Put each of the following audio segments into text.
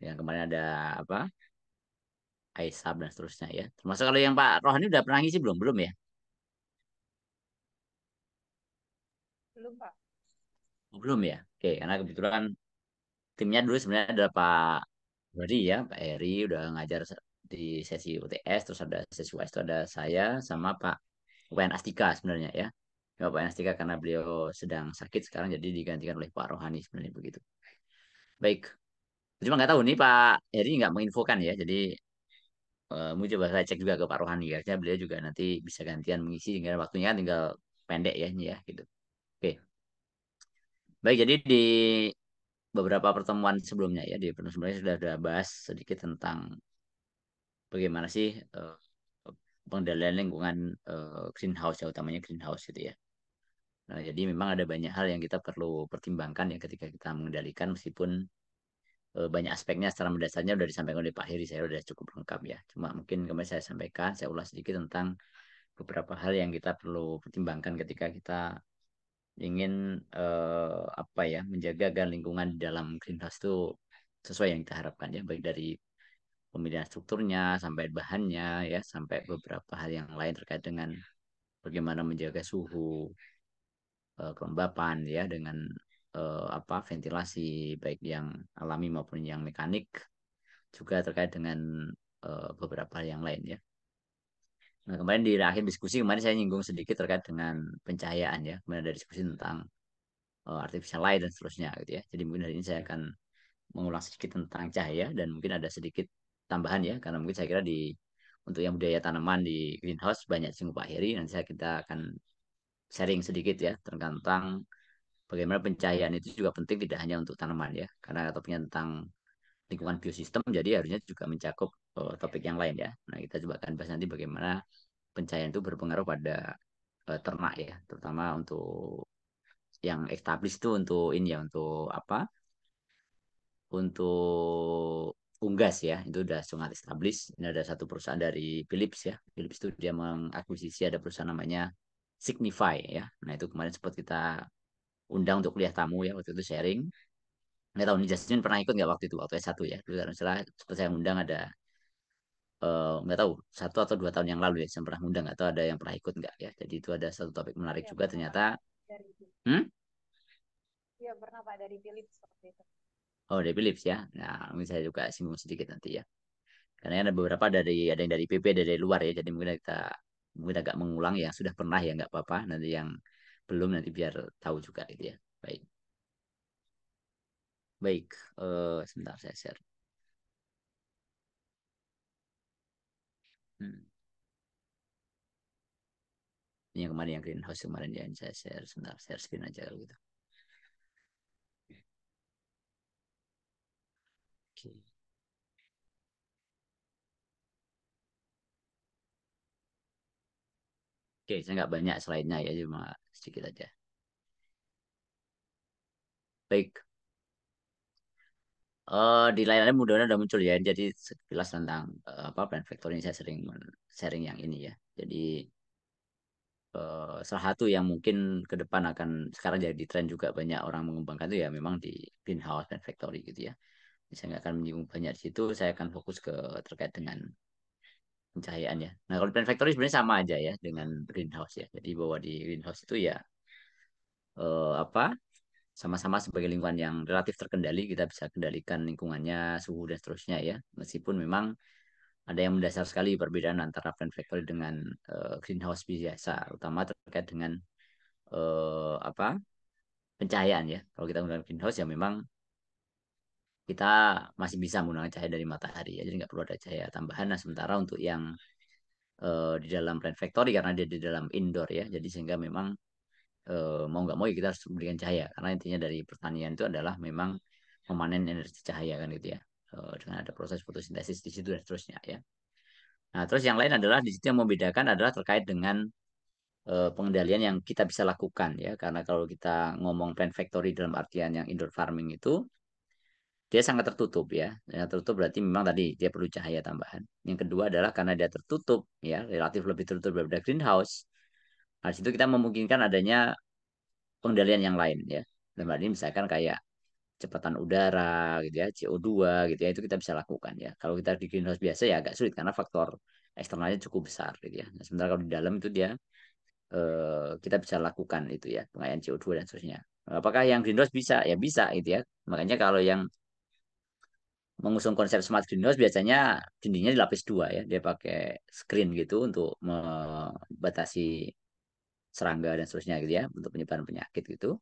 Yang kemarin ada apa? Aisab dan seterusnya ya. Termasuk kalau yang Pak Rohani udah pernah ngisi belum? Belum ya? Belum, Pak. Oh, belum ya? Oke, karena kebetulan timnya dulu sebenarnya ada Pak Heri ya, Pak Heri udah ngajar di sesi UTS, terus ada sesi UAS itu ada saya sama Pak Wayan Astika sebenarnya ya. Ya, Pak Wayan Astika karena beliau sedang sakit sekarang jadi digantikan oleh Pak Rohani sebenarnya begitu. Baik, cuma nggak tahu nih Pak Heri nggak menginfokan ya, jadi mau coba saya cek juga ke Pak Rohani ya, beliau juga nanti bisa gantian mengisi hingga waktunya kan tinggal pendek ya ini ya gitu. Oke, baik jadi di beberapa pertemuan sebelumnya ya di pertemuan sebelumnya sudah ada bahas sedikit tentang bagaimana sih pengendalian lingkungan greenhouse ya utamanya greenhouse gitu ya. Nah, jadi memang ada banyak hal yang kita perlu pertimbangkan ya ketika kita mengendalikan meskipun banyak aspeknya secara mendasarnya sudah disampaikan oleh Pak Heri saya sudah cukup lengkap ya. Cuma mungkin kemarin saya sampaikan, saya ulas sedikit tentang beberapa hal yang kita perlu pertimbangkan ketika kita ingin apa ya menjaga agar lingkungan di dalam greenhouse itu sesuai yang kita harapkan ya baik dari pemilihan strukturnya sampai bahannya ya sampai beberapa hal yang lain terkait dengan bagaimana menjaga suhu kelembapan ya dengan apa ventilasi baik yang alami maupun yang mekanik juga terkait dengan beberapa hal yang lain ya. Nah, kemarin di akhir diskusi kemarin saya nyinggung sedikit terkait dengan pencahayaan ya. Kemudian ada diskusi tentang artificial light dan seterusnya gitu ya. Jadi mungkin hari ini saya akan mengulang sedikit tentang cahaya dan mungkin ada sedikit tambahan ya karena mungkin saya kira di untuk yang budaya tanaman di greenhouse banyak singgung Pak Heri nanti kita akan sharing sedikit ya tentang bagaimana pencahayaan itu juga penting tidak hanya untuk tanaman ya karena topiknya tentang lingkungan biosistem jadi harusnya juga mencakup topik yang lain ya. Nah, kita coba akan bahas nanti bagaimana pencahayaan itu berpengaruh pada ternak ya, terutama untuk yang established itu untuk ini ya untuk apa? Untuk unggas ya, itu udah sangat established. Ini ada satu perusahaan dari Philips ya. Philips itu dia mengakuisisi ada perusahaan namanya Signify ya. Nah, itu kemarin sempat kita undang untuk kuliah tamu ya waktu itu sharing. Nggak tahu nih Jasmine pernah ikut nggak waktu itu waktu S1 ya. Dulu kalau salah seperti saya undang ada nggak tahu 1 atau 2 tahun yang lalu ya saya pernah undang atau ada yang pernah ikut nggak ya. Jadi itu ada satu topik menarik Ya, juga pernah, Pak. ternyata. Dari Hmm? Ya, pernah, Pak, dari Philips seperti itu. Oh, dari Philips ya. Nah, mungkin saya juga singgung sedikit nanti ya. Karena ada beberapa dari ada yang dari PP ada dari luar ya. Jadi mungkin kita mungkin agak mengulang yang sudah pernah ya nggak apa-apa. Nanti yang belum nanti biar tahu juga gitu ya. Baik, baik. Sebentar saya share. Hmm. Ini yang kemarin yang greenhouse kemarin ya yang saya share. Sebentar, share screen aja kalau gitu. Oke, oke. Saya nggak banyak slide-nya ya, cuma sedikit aja. Baik. Di layarnya mudah-mudahan udah muncul ya. Jadi sekilas tentang apa plan factor ini saya sering sharing yang ini ya. Jadi salah satu yang mungkin ke depan akan sekarang jadi tren juga banyak orang mengembangkan itu ya memang di greenhouse dan factory gitu ya. Saya nggak akan menyinggung banyak di situ, saya akan fokus ke terkait dengan pencahayaan ya. Nah kalau di plan factory sebenarnya sama aja ya dengan greenhouse ya. Jadi bahwa di greenhouse itu ya apa sama-sama sebagai lingkungan yang relatif terkendali kita bisa kendalikan lingkungannya, suhu dan seterusnya ya. Meskipun memang ada yang mendasar sekali perbedaan antara plan factory dengan greenhouse biasa, utama terkait dengan apa pencahayaan ya. Kalau kita menggunakan greenhouse ya memang kita masih bisa menggunakan cahaya dari matahari ya. Jadi nggak perlu ada cahaya tambahan. Nah sementara untuk yang di dalam plant factory karena dia di dalam indoor ya. Jadi sehingga memang mau nggak mau ya kita harus memberikan cahaya. Karena intinya dari pertanian itu adalah memang memanen energi cahaya kan gitu ya. Dengan ada proses fotosintesis di situ dan seterusnya ya. Nah terus yang lain adalah di situ yang membedakan adalah terkait dengan pengendalian yang kita bisa lakukan ya. Karena kalau kita ngomong plant factory dalam artian yang indoor farming itu dia sangat tertutup ya. Yang tertutup berarti memang tadi dia perlu cahaya tambahan. Yang kedua adalah karena dia tertutup ya, relatif lebih tertutup daripada greenhouse. Nah, di kita memungkinkan adanya pengendalian yang lain ya. Dan ini misalkan kayak kecepatan udara gitu ya, CO2 gitu ya, itu kita bisa lakukan ya. Kalau kita di greenhouse biasa ya agak sulit karena faktor eksternalnya cukup besar gitu ya. Nah, sementara kalau di dalam itu dia kita bisa lakukan itu ya, pengayaan CO2 dan seterusnya. Apakah yang greenhouse bisa? Ya bisa gitu ya. Makanya kalau yang mengusung konsep smart greenhouse biasanya dindingnya dilapis dua ya. Dia pakai screen gitu untuk membatasi serangga dan seterusnya gitu ya, untuk penyebaran penyakit gitu.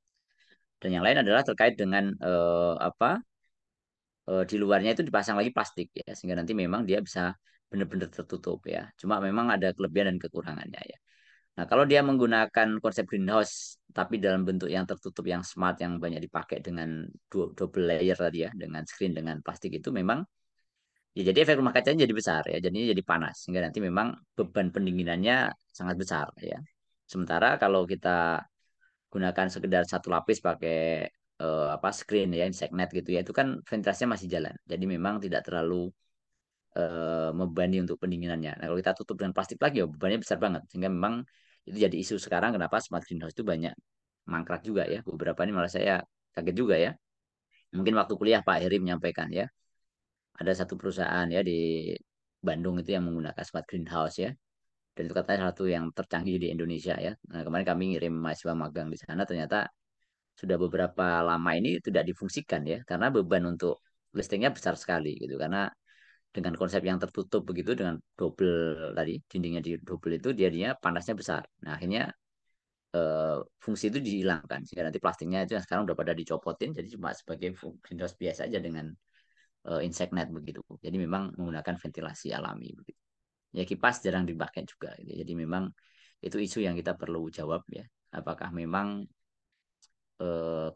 Dan yang lain adalah terkait dengan di luarnya itu dipasang lagi plastik ya, sehingga nanti memang dia bisa benar-benar tertutup ya. Cuma memang ada kelebihan dan kekurangannya ya. Nah, kalau dia menggunakan konsep greenhouse tapi dalam bentuk yang tertutup, yang smart, yang banyak dipakai dengan double layer tadi ya, dengan screen, dengan plastik itu memang ya jadi efek rumah kacanya jadi besar ya, jadinya jadi panas sehingga nanti memang beban pendinginannya sangat besar ya. Sementara kalau kita gunakan sekedar satu lapis pakai screen ya, insect net gitu ya, itu kan ventilasinya masih jalan. Jadi memang tidak terlalu membebani untuk pendinginannya. Nah, kalau kita tutup dengan plastik lagi, ya bebannya besar banget. Sehingga memang itu jadi isu sekarang kenapa smart greenhouse itu banyak mangkrak juga ya. Beberapa ini malah saya kaget juga ya. Mungkin waktu kuliah Pak Heri menyampaikan ya, ada satu perusahaan ya di Bandung itu yang menggunakan smart greenhouse ya. Dan itu katanya satu yang tercanggih di Indonesia ya. Nah, kemarin kami ngirim mahasiswa magang di sana, ternyata sudah beberapa lama ini tidak difungsikan ya, karena beban untuk listriknya besar sekali gitu. Karena dengan konsep yang tertutup begitu dengan double tadi dindingnya di double itu dia panasnya besar. Nah akhirnya fungsi itu dihilangkan sehingga nanti plastiknya itu yang sekarang udah pada dicopotin jadi cuma sebagai greenhouse biasa aja dengan insect net begitu. Jadi memang menggunakan ventilasi alami begitu. Ya kipas jarang dipakai juga. Gitu. Jadi memang itu isu yang kita perlu jawab ya. Apakah memang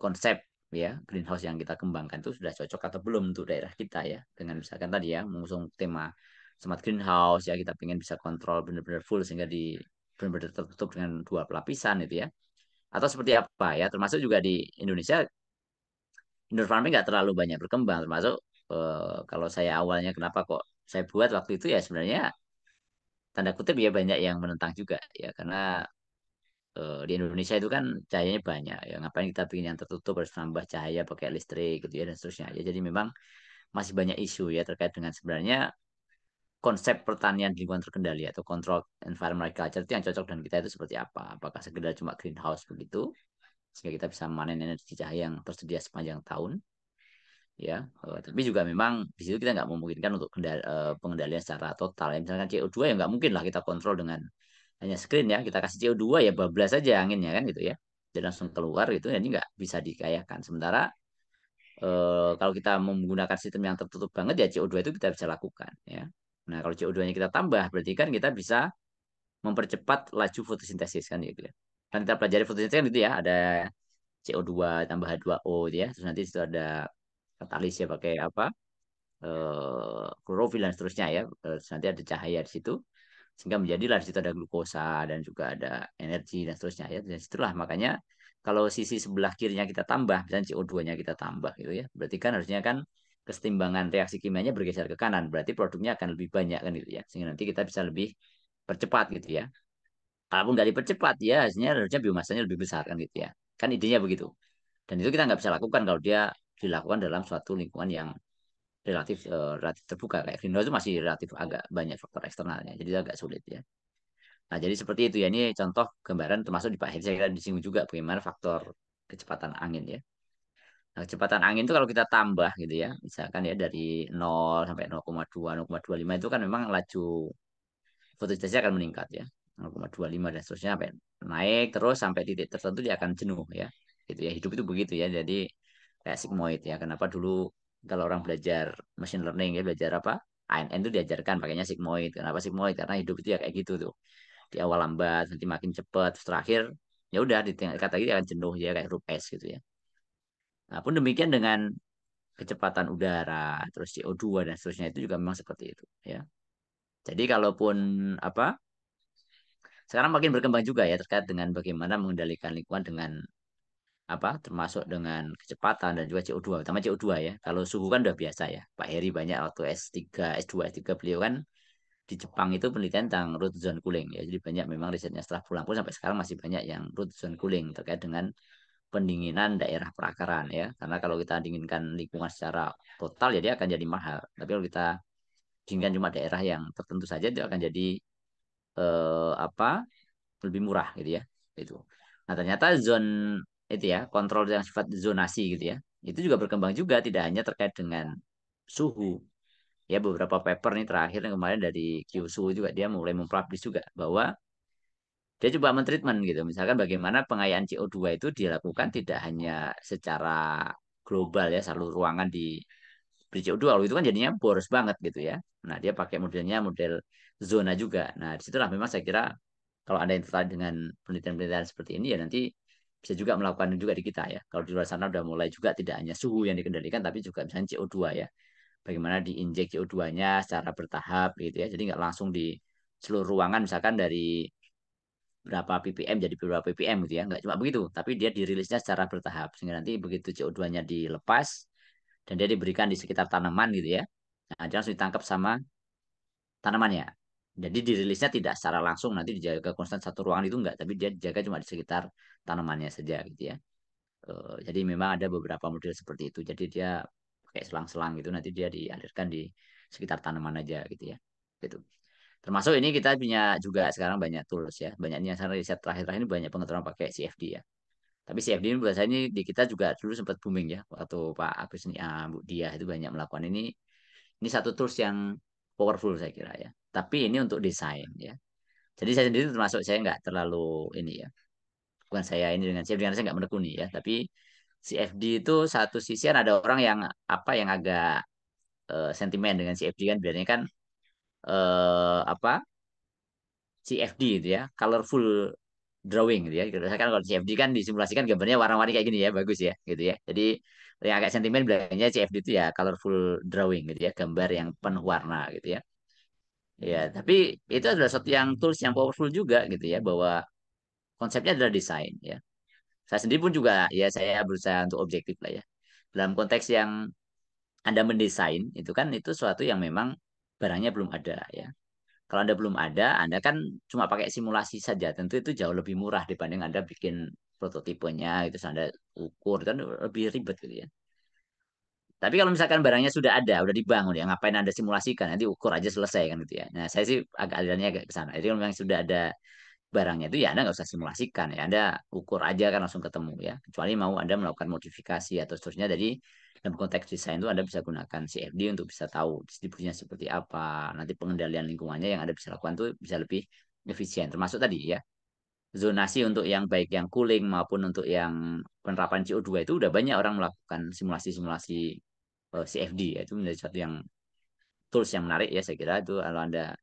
konsep ya greenhouse yang kita kembangkan itu sudah cocok atau belum untuk daerah kita ya, dengan misalkan tadi ya mengusung tema smart greenhouse ya, kita pengen bisa kontrol benar-benar full sehingga di benar-benar tertutup dengan dua pelapisan itu ya, atau seperti apa ya, termasuk juga di Indonesia indoor farming nggak terlalu banyak berkembang, termasuk kalau saya awalnya kenapa kok saya buat waktu itu ya sebenarnya tanda kutip ya banyak yang menentang juga ya, karena di Indonesia itu kan cahayanya banyak ya, ngapain kita bikin yang tertutup harus nambah cahaya pakai listrik gitu ya dan seterusnya ya. Jadi memang masih banyak isu ya terkait dengan sebenarnya konsep pertanian di lingkungan terkendali atau control environment agriculture itu yang cocok dan kita itu seperti apa, apakah sekedar cuma greenhouse begitu sehingga kita bisa memanen energi cahaya yang tersedia sepanjang tahun ya. Tapi juga memang di situ kita nggak memungkinkan untuk pengendalian secara total ya. Misalkan CO2 ya nggak mungkin lah kita kontrol dengan hanya screen ya, kita kasih CO2 ya bablas saja anginnya kan gitu ya, dan langsung keluar gitu, jadi nggak bisa dikayakan. Sementara kalau kita menggunakan sistem yang tertutup banget ya CO2 itu kita bisa lakukan ya. Nah kalau CO2-nya kita tambah berarti kan kita bisa mempercepat laju fotosintesis kan gitu ya. Kan kita pelajari fotosintesis kan gitu ya, ada CO2 tambah H2O gitu ya, terus nanti itu ada katalis ya pakai apa, klorofil dan seterusnya ya. Terus nanti ada cahaya di situ sehingga menjadilah di situ ada glukosa dan juga ada energi dan seterusnya ya. Dan situlah makanya kalau sisi sebelah kirinya kita tambah, misalnya CO2-nya kita tambah gitu ya, berarti kan harusnya kan kesetimbangan reaksi kimianya bergeser ke kanan, berarti produknya akan lebih banyak kan gitu ya, sehingga nanti kita bisa lebih percepat gitu ya. Kalaupun nggak dipercepat ya hasilnya harusnya biomasanya lebih besar kan gitu ya, kan idenya begitu. Dan itu kita nggak bisa lakukan kalau dia dilakukan dalam suatu lingkungan yang relatif terbuka, kayak greenhouse itu masih relatif agak banyak faktor eksternalnya, jadi agak sulit ya. Nah, jadi seperti itu ya. Ini contoh gambaran termasuk di Pak Heri saya kira disinggung juga bagaimana faktor kecepatan angin ya. Nah, kecepatan angin itu kalau kita tambah gitu ya, misalkan ya dari 0 sampai 0,2, 0,25 itu kan memang laju fotosintesisnya akan meningkat ya. 0,25 dan seterusnya sampai naik terus sampai titik tertentu dia akan jenuh ya. Gitu ya. Hidup itu begitu ya. Jadi kayak sigmoid ya. Kenapa dulu kalau orang belajar machine learning ya, belajar apa? ANN itu diajarkan pakainya sigmoid. Kenapa sigmoid? Karena hidup itu ya kayak gitu tuh, di awal lambat nanti makin cepat terus terakhir ya udah di tengah kata lagi akan jenuh ya kayak huruf S gitu ya. Nah pun demikian dengan kecepatan udara terus CO2 dan seterusnya itu juga memang seperti itu ya. Jadi kalaupun apa sekarang makin berkembang juga ya terkait dengan bagaimana mengendalikan lingkungan dengan apa termasuk dengan kecepatan dan juga CO2, utama CO2 ya. Kalau suhu kan udah biasa ya, Pak Heri banyak waktu S3 S2 S3 beliau kan di Jepang itu penelitian tentang root zone cooling ya. Jadi banyak memang risetnya setelah pulang pun sampai sekarang masih banyak yang root zone cooling terkait dengan pendinginan daerah perakaran ya. Karena kalau kita dinginkan lingkungan secara total ya dia akan jadi mahal. Tapi kalau kita dinginkan cuma daerah yang tertentu saja itu akan jadi apa lebih murah gitu ya. Itu. Nah, ternyata zone itu ya, kontrol yang sifat zonasi gitu ya. Itu juga berkembang juga tidak hanya terkait dengan suhu. Ya beberapa paper nih terakhir yang kemarin dari Kyushu juga dia mulai mempublish juga bahwa dia coba mentreatment gitu. Misalkan bagaimana pengayaan CO2 itu dilakukan tidak hanya secara global ya, seluruh ruangan di CO2 kalau itu kan jadinya boros banget gitu ya. Nah, dia pakai modelnya model zona juga. Nah, disitulah memang saya kira kalau ada yang tertarik dengan penelitian-penelitian seperti ini ya nanti bisa juga melakukan juga di kita ya. Kalau di luar sana udah mulai juga tidak hanya suhu yang dikendalikan tapi juga misalnya CO2 ya. Bagaimana diinjek CO2-nya secara bertahap gitu ya. Jadi nggak langsung di seluruh ruangan misalkan dari berapa ppm jadi berapa ppm gitu ya. Nggak cuma begitu, tapi dia dirilisnya secara bertahap. Sehingga nanti begitu CO2-nya dilepas dan dia diberikan di sekitar tanaman gitu ya. Nah, dia langsung ditangkap sama tanamannya. Jadi dirilisnya tidak secara langsung nanti dijaga konstan satu ruangan itu enggak, tapi dia dijaga cuma di sekitar tanamannya saja gitu ya. Jadi memang ada beberapa model seperti itu. Jadi dia pakai selang-selang gitu nanti dia dialirkan di sekitar tanaman aja gitu ya. Gitu. Termasuk ini kita punya juga sekarang banyak tools ya. Banyaknya sekarang riset terakhir-terakhir ini banyak pengetahuan pakai CFD ya. Tapi CFD ini biasanya ini di kita juga dulu sempat booming ya. Waktu Pak Agus ini, Bu Dia itu banyak melakukan ini. Ini satu tools yang powerful saya kira ya. Tapi ini untuk desain ya. Jadi saya sendiri termasuk saya nggak terlalu ini ya. Bukan saya ini dengan CFD karena saya nggak menekuni ya. Tapi CFD itu satu sisi kan ada orang yang apa yang agak sentimen dengan CFD kan biasanya kan apa CFD gitu ya, colorful drawing gitu ya. Misalkan kalau CFD kan disimulasikan gambarnya warna-warni kayak gini ya, bagus ya gitu ya. Jadi yang agak sentimen bilangnya CFD itu ya colorful drawing gitu ya, gambar yang penuh warna gitu ya. Ya, tapi itu adalah suatu yang tools yang powerful juga gitu ya, bahwa konsepnya adalah desain ya. Saya sendiri pun juga ya saya berusaha untuk objektif lah ya. Dalam konteks yang Anda mendesain itu kan itu suatu yang memang barangnya belum ada ya. Kalau Anda belum ada, Anda kan cuma pakai simulasi saja. Tentu itu jauh lebih murah dibanding Anda bikin prototipenya itu Anda ukur kan lebih ribet gitu ya. Tapi kalau misalkan barangnya sudah ada, udah dibangun ya, ngapain Anda simulasikan? Nanti ukur aja selesai kan gitu ya. Nah, saya sih agak alirannya agak ke sana. Jadi kalau memang sudah ada barangnya itu ya Anda nggak usah simulasikan ya. Anda ukur aja kan langsung ketemu ya. Kecuali mau Anda melakukan modifikasi atau seterusnya. Jadi dalam konteks desain itu Anda bisa gunakan CFD untuk bisa tahu distribusinya seperti apa. Nanti pengendalian lingkungannya yang Anda bisa lakukan itu bisa lebih efisien. Termasuk tadi ya zonasi untuk yang baik yang cooling maupun untuk yang penerapan CO2 itu udah banyak orang melakukan simulasi-simulasi CFD ya. Itu menjadi satu yang tools yang menarik ya saya kira itu kalau Anda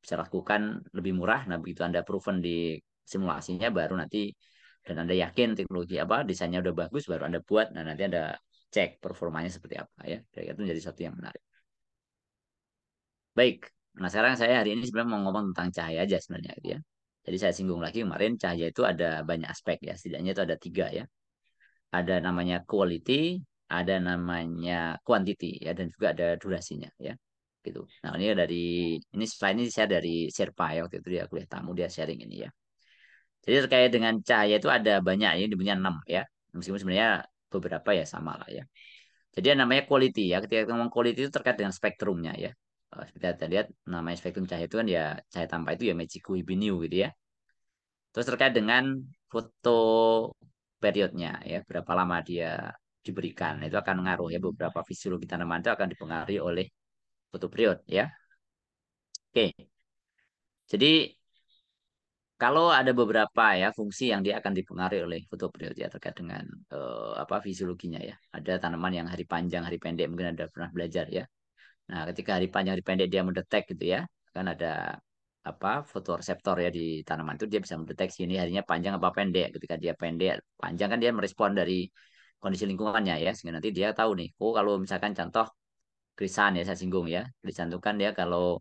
bisa lakukan lebih murah. Nah, begitu Anda proven di simulasinya baru nanti dan Anda yakin teknologi apa desainnya udah bagus baru Anda buat. Nah, nanti Anda cek performanya seperti apa ya. Jadi itu menjadi satu yang menarik. Baik. Nah, sekarang saya hari ini sebenarnya mau ngomong tentang cahaya aja sebenarnya gitu ya. Jadi saya singgung lagi kemarin cahaya itu ada banyak aspek ya. Setidaknya itu ada tiga ya. Ada namanya quality, ada namanya quantity ya dan juga ada durasinya ya. Gitu. Nah, ini dari ini slide ini saya dari Sherpa ya waktu itu dia kuliah tamu dia sharing ini ya. Jadi terkait dengan cahaya itu ada banyak ini punya 6 ya. Meskipun sebenarnya beberapa ya sama lah ya. Jadi yang namanya quality ya. Ketika kita ngomong quality itu terkait dengan spektrumnya ya. Seperti kita lihat namanya spektrum cahaya itu kan ya cahaya tanpa itu ya Magic Webinu gitu ya. Terus terkait dengan foto periodnya ya, berapa lama dia diberikan. Nah, itu akan mengaruh ya beberapa fisiologi tanaman itu akan dipengaruhi oleh foto period ya. Oke. Jadi kalau ada beberapa ya fungsi yang dia akan dipengaruhi oleh fotoperiod ya terkait dengan apa fisiologinya ya. Ada tanaman yang hari panjang, hari pendek mungkin ada pernah belajar ya. Nah, ketika hari panjang, hari pendek dia mendetek gitu ya. Kan ada apa fotoreseptor ya di tanaman itu dia bisa mendeteksi ini harinya panjang apa pendek. Ketika dia pendek, panjang kan dia merespon dari kondisi lingkungannya ya. Sehingga nanti dia tahu nih, oh kalau misalkan contoh krisan ya saya singgung ya. Krisan itu kan dia kalau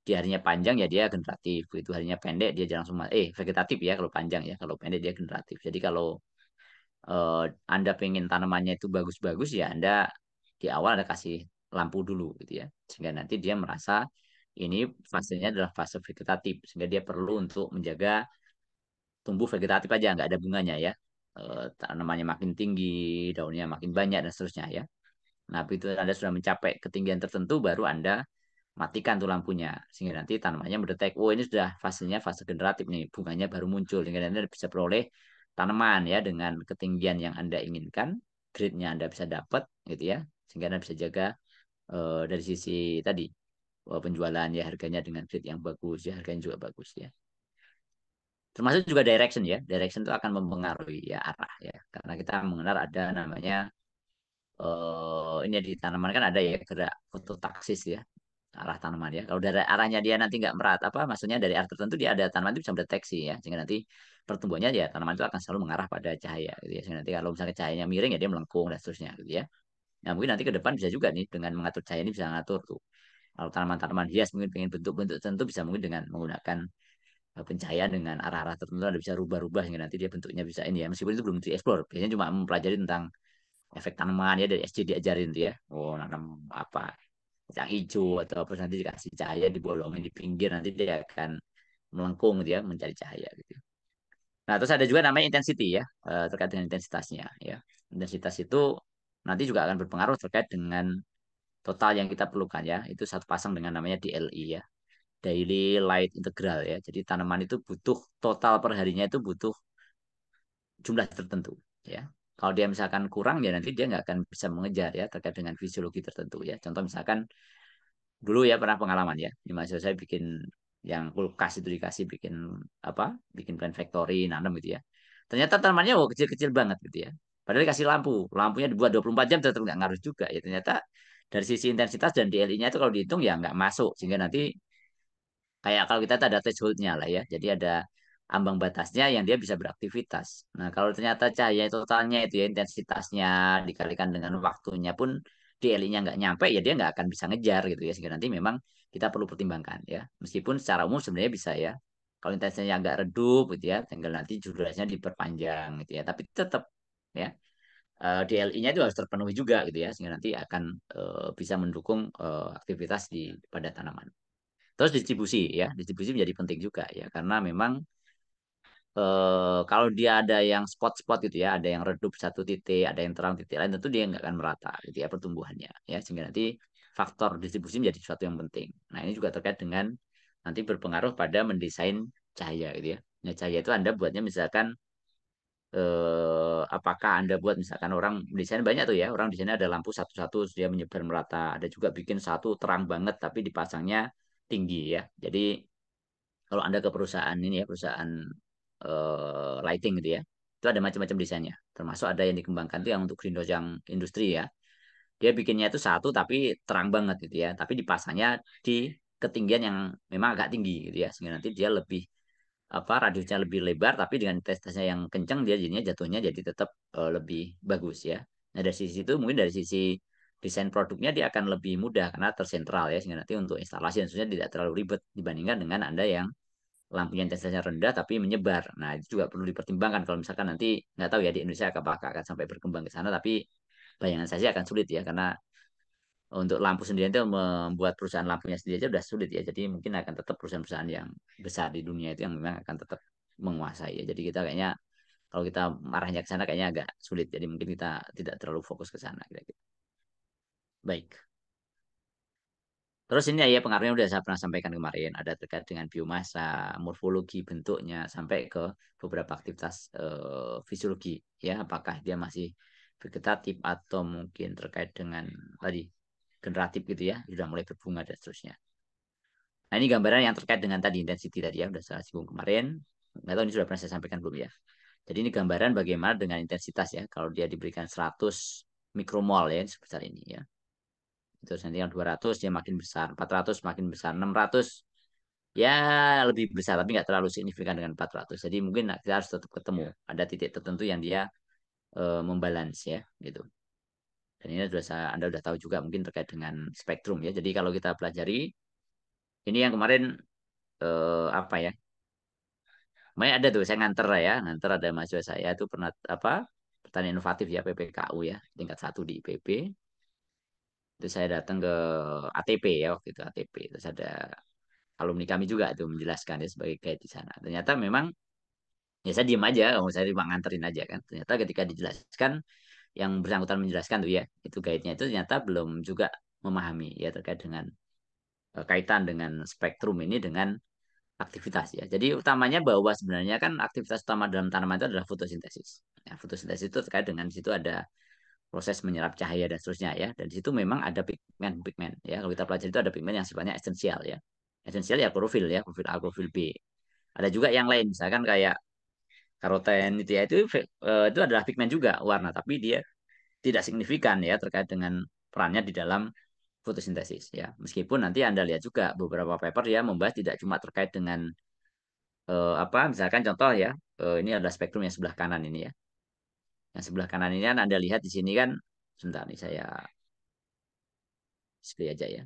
di harinya panjang ya dia generatif itu harinya pendek dia jangan langsung vegetatif ya kalau panjang ya kalau pendek dia generatif jadi kalau eh, Anda pengen tanamannya itu bagus-bagus ya Anda di awal Anda kasih lampu dulu gitu ya sehingga nanti dia merasa ini fasenya adalah fase vegetatif sehingga dia perlu untuk menjaga tumbuh vegetatif aja nggak ada bunganya ya tanamannya makin tinggi, daunnya makin banyak dan seterusnya ya. Nah, begitu Anda sudah mencapai ketinggian tertentu, baru Anda matikan tuh lampunya. Sehingga nanti tanamannya mendetek, oh ini sudah fasenya fase generatif nih, bunganya baru muncul. Sehingga Anda bisa peroleh tanaman ya dengan ketinggian yang Anda inginkan, grade-nya Anda bisa dapat gitu ya. Sehingga Anda bisa jaga dari sisi tadi penjualan ya harganya dengan grade yang bagus ya, harganya juga bagus ya. Termasuk juga direction ya. Direction itu akan mempengaruhi ya arah ya. Karena kita mengenal ada namanya ini di tanaman kan ada ya gerak fototaksis ya arah tanaman ya. Kalau dari arahnya dia nanti nggak merata apa, maksudnya dari arah tertentu dia ada tanaman itu bisa mendeteksi ya, sehingga nanti pertumbuhannya ya tanaman itu akan selalu mengarah pada cahaya gitu ya. Sehingga nanti kalau misalnya cahayanya miring ya dia melengkung dan seterusnya gitu ya. Nah mungkin nanti ke depan bisa juga nih dengan mengatur cahaya ini bisa ngatur tuh. Kalau tanaman-tanaman hias mungkin pengen bentuk-bentuk tertentu bisa mungkin dengan menggunakan pencahayaan dengan arah-arah tertentu ada bisa rubah-rubah hingga nanti dia bentuknya bisa ini ya. Meskipun itu belum dieksplor, biasanya cuma mempelajari tentang efek tanaman ya dari SD diajarin tuh ya. Oh nanam apa kacang hijau atau apa nanti dikasih cahaya dibolongin di pinggir nanti dia akan melengkung gitu ya mencari cahaya gitu. Nah terus ada juga namanya intensity ya terkait dengan intensitasnya ya. Intensitas itu nanti juga akan berpengaruh terkait dengan total yang kita perlukan ya. Itu satu pasang dengan namanya DLI ya. Daily Light Integral ya. Jadi tanaman itu butuh total per harinya itu butuh jumlah tertentu ya. Kalau dia misalkan kurang ya nanti dia nggak akan bisa mengejar ya terkait dengan fisiologi tertentu ya. Contoh misalkan dulu ya pernah pengalaman ya di masa saya bikin yang kulkas itu dikasih bikin apa bikin plant factory nanam gitu ya ternyata tanamannya oh, kecil-kecil banget gitu ya padahal dikasih lampunya dibuat 24 jam tetap nggak ngaruh juga ya ternyata dari sisi intensitas dan DLI-nya itu kalau dihitung ya nggak masuk sehingga nanti kayak kalau kita ada threshold-nya lah ya. Jadi ada ambang batasnya yang dia bisa beraktivitas. Nah, kalau ternyata cahaya totalnya itu ya intensitasnya dikalikan dengan waktunya pun DLI-nya nggak nyampe ya dia nggak akan bisa ngejar gitu ya. Sehingga nanti memang kita perlu pertimbangkan ya. Meskipun secara umum sebenarnya bisa ya. Kalau intensitasnya agak redup gitu ya, tinggal nanti durasinya diperpanjang gitu ya. Tapi tetap ya DLI-nya itu harus terpenuhi juga gitu ya. Sehingga nanti akan bisa mendukung aktivitas di pada tanaman. Terus distribusi ya, distribusi menjadi penting juga ya karena memang kalau dia ada yang spot-spot gitu ya, ada yang redup satu titik, ada yang terang titik lain, tentu dia nggak akan merata gitu ya pertumbuhannya ya sehingga nanti faktor distribusi menjadi sesuatu yang penting. Nah ini juga terkait dengan nanti berpengaruh pada mendesain cahaya gitu ya. Nah cahaya itu Anda buatnya misalkan apakah Anda buat misalkan orang desain banyak tuh ya, orang di sini ada lampu satu-satu dia menyebar merata, ada juga bikin satu terang banget tapi dipasangnya tinggi ya. Jadi kalau Anda ke perusahaan ini ya, perusahaan lighting gitu ya, itu ada macam-macam desainnya. Termasuk ada yang dikembangkan itu yang untuk green house yang industri ya. Dia bikinnya itu satu tapi terang banget gitu ya, tapi dipasangnya di ketinggian yang memang agak tinggi gitu ya, sehingga nanti dia lebih apa radiusnya lebih lebar tapi dengan intensitasnya yang kencang dia jadinya jatuhnya jadi tetap lebih bagus ya. Nah dari sisi itu mungkin dari sisi desain produknya dia akan lebih mudah karena tersentral ya sehingga nanti untuk instalasi dan sebagainya tidak terlalu ribet dibandingkan dengan Anda yang lampunya intensitasnya rendah tapi menyebar. Nah, itu juga perlu dipertimbangkan kalau misalkan nanti nggak tahu ya di Indonesia apakah akan sampai berkembang ke sana tapi bayangan saya sih akan sulit ya karena untuk lampu sendiri itu membuat perusahaan lampunya sendiri aja udah sulit ya. Jadi mungkin akan tetap perusahaan-perusahaan yang besar di dunia itu yang memang akan tetap menguasai ya. Jadi kita kayaknya kalau kita marahnya ke sana kayaknya agak sulit. Jadi mungkin kita tidak terlalu fokus ke sana kira-kira. Baik. Terus ini ya pengaruhnya udah saya pernah sampaikan kemarin. Ada terkait dengan biomasa, morfologi bentuknya, sampai ke beberapa aktivitas fisiologi. Ya, apakah dia masih vegetatif atau mungkin terkait dengan tadi generatif gitu ya, sudah mulai berbunga dan seterusnya. Nah ini gambaran yang terkait dengan tadi intensity tadi ya, sudah saya singgung kemarin. Nggak tahu ini sudah pernah saya sampaikan belum ya. Jadi ini gambaran bagaimana dengan intensitas ya, kalau dia diberikan 100 mikromol ya, sebesar ini ya. Terus nanti yang 200 dia makin besar, 400 makin besar, 600 ya lebih besar tapi nggak terlalu signifikan dengan 400. Jadi mungkin kita harus tetap ketemu ada titik tertentu yang dia membalance ya gitu. Dan ini sudah Anda sudah tahu juga mungkin terkait dengan spektrum ya. Jadi kalau kita pelajari ini yang kemarin apa ya? Kemarin ada tuh saya nganter lah ya, nganter ada mahasiswa saya itu pernah apa? Pertanian inovatif ya PPKU ya, tingkat satu di IPB. Itu saya datang ke ATP ya waktu itu ATP. Terus ada alumni kami juga itu menjelaskan ya sebagai guide di sana. Ternyata memang Ya saya diem aja, saya cuma nganterin aja kan. Ternyata ketika dijelaskan, yang bersangkutan menjelaskan tuh ya, itu guide-nya itu ternyata belum juga memahami ya terkait dengan kaitan dengan spektrum ini dengan aktivitas ya. Jadi utamanya bahwa sebenarnya kan aktivitas utama dalam tanaman itu adalah fotosintesis. Ya, fotosintesis itu terkait dengan di situ ada proses menyerap cahaya dan seterusnya ya. Dan di situ memang ada pigmen-pigmen ya. Kalau kita pelajari itu ada pigmen yang sifatnya esensial ya. Esensial ya klorofil ya, klorofil A, klorofil B. Ada juga yang lain, misalkan kayak karoten itu ya itu adalah pigmen juga warna, tapi dia tidak signifikan ya terkait dengan perannya di dalam fotosintesis ya. Meskipun nanti Anda lihat juga beberapa paper ya membahas tidak cuma terkait dengan apa misalkan contoh ya ini adalah spektrum yang sebelah kanan ini ya. Yang sebelah kanan ini kan Anda lihat di sini kan sebentar nih saya display aja ya.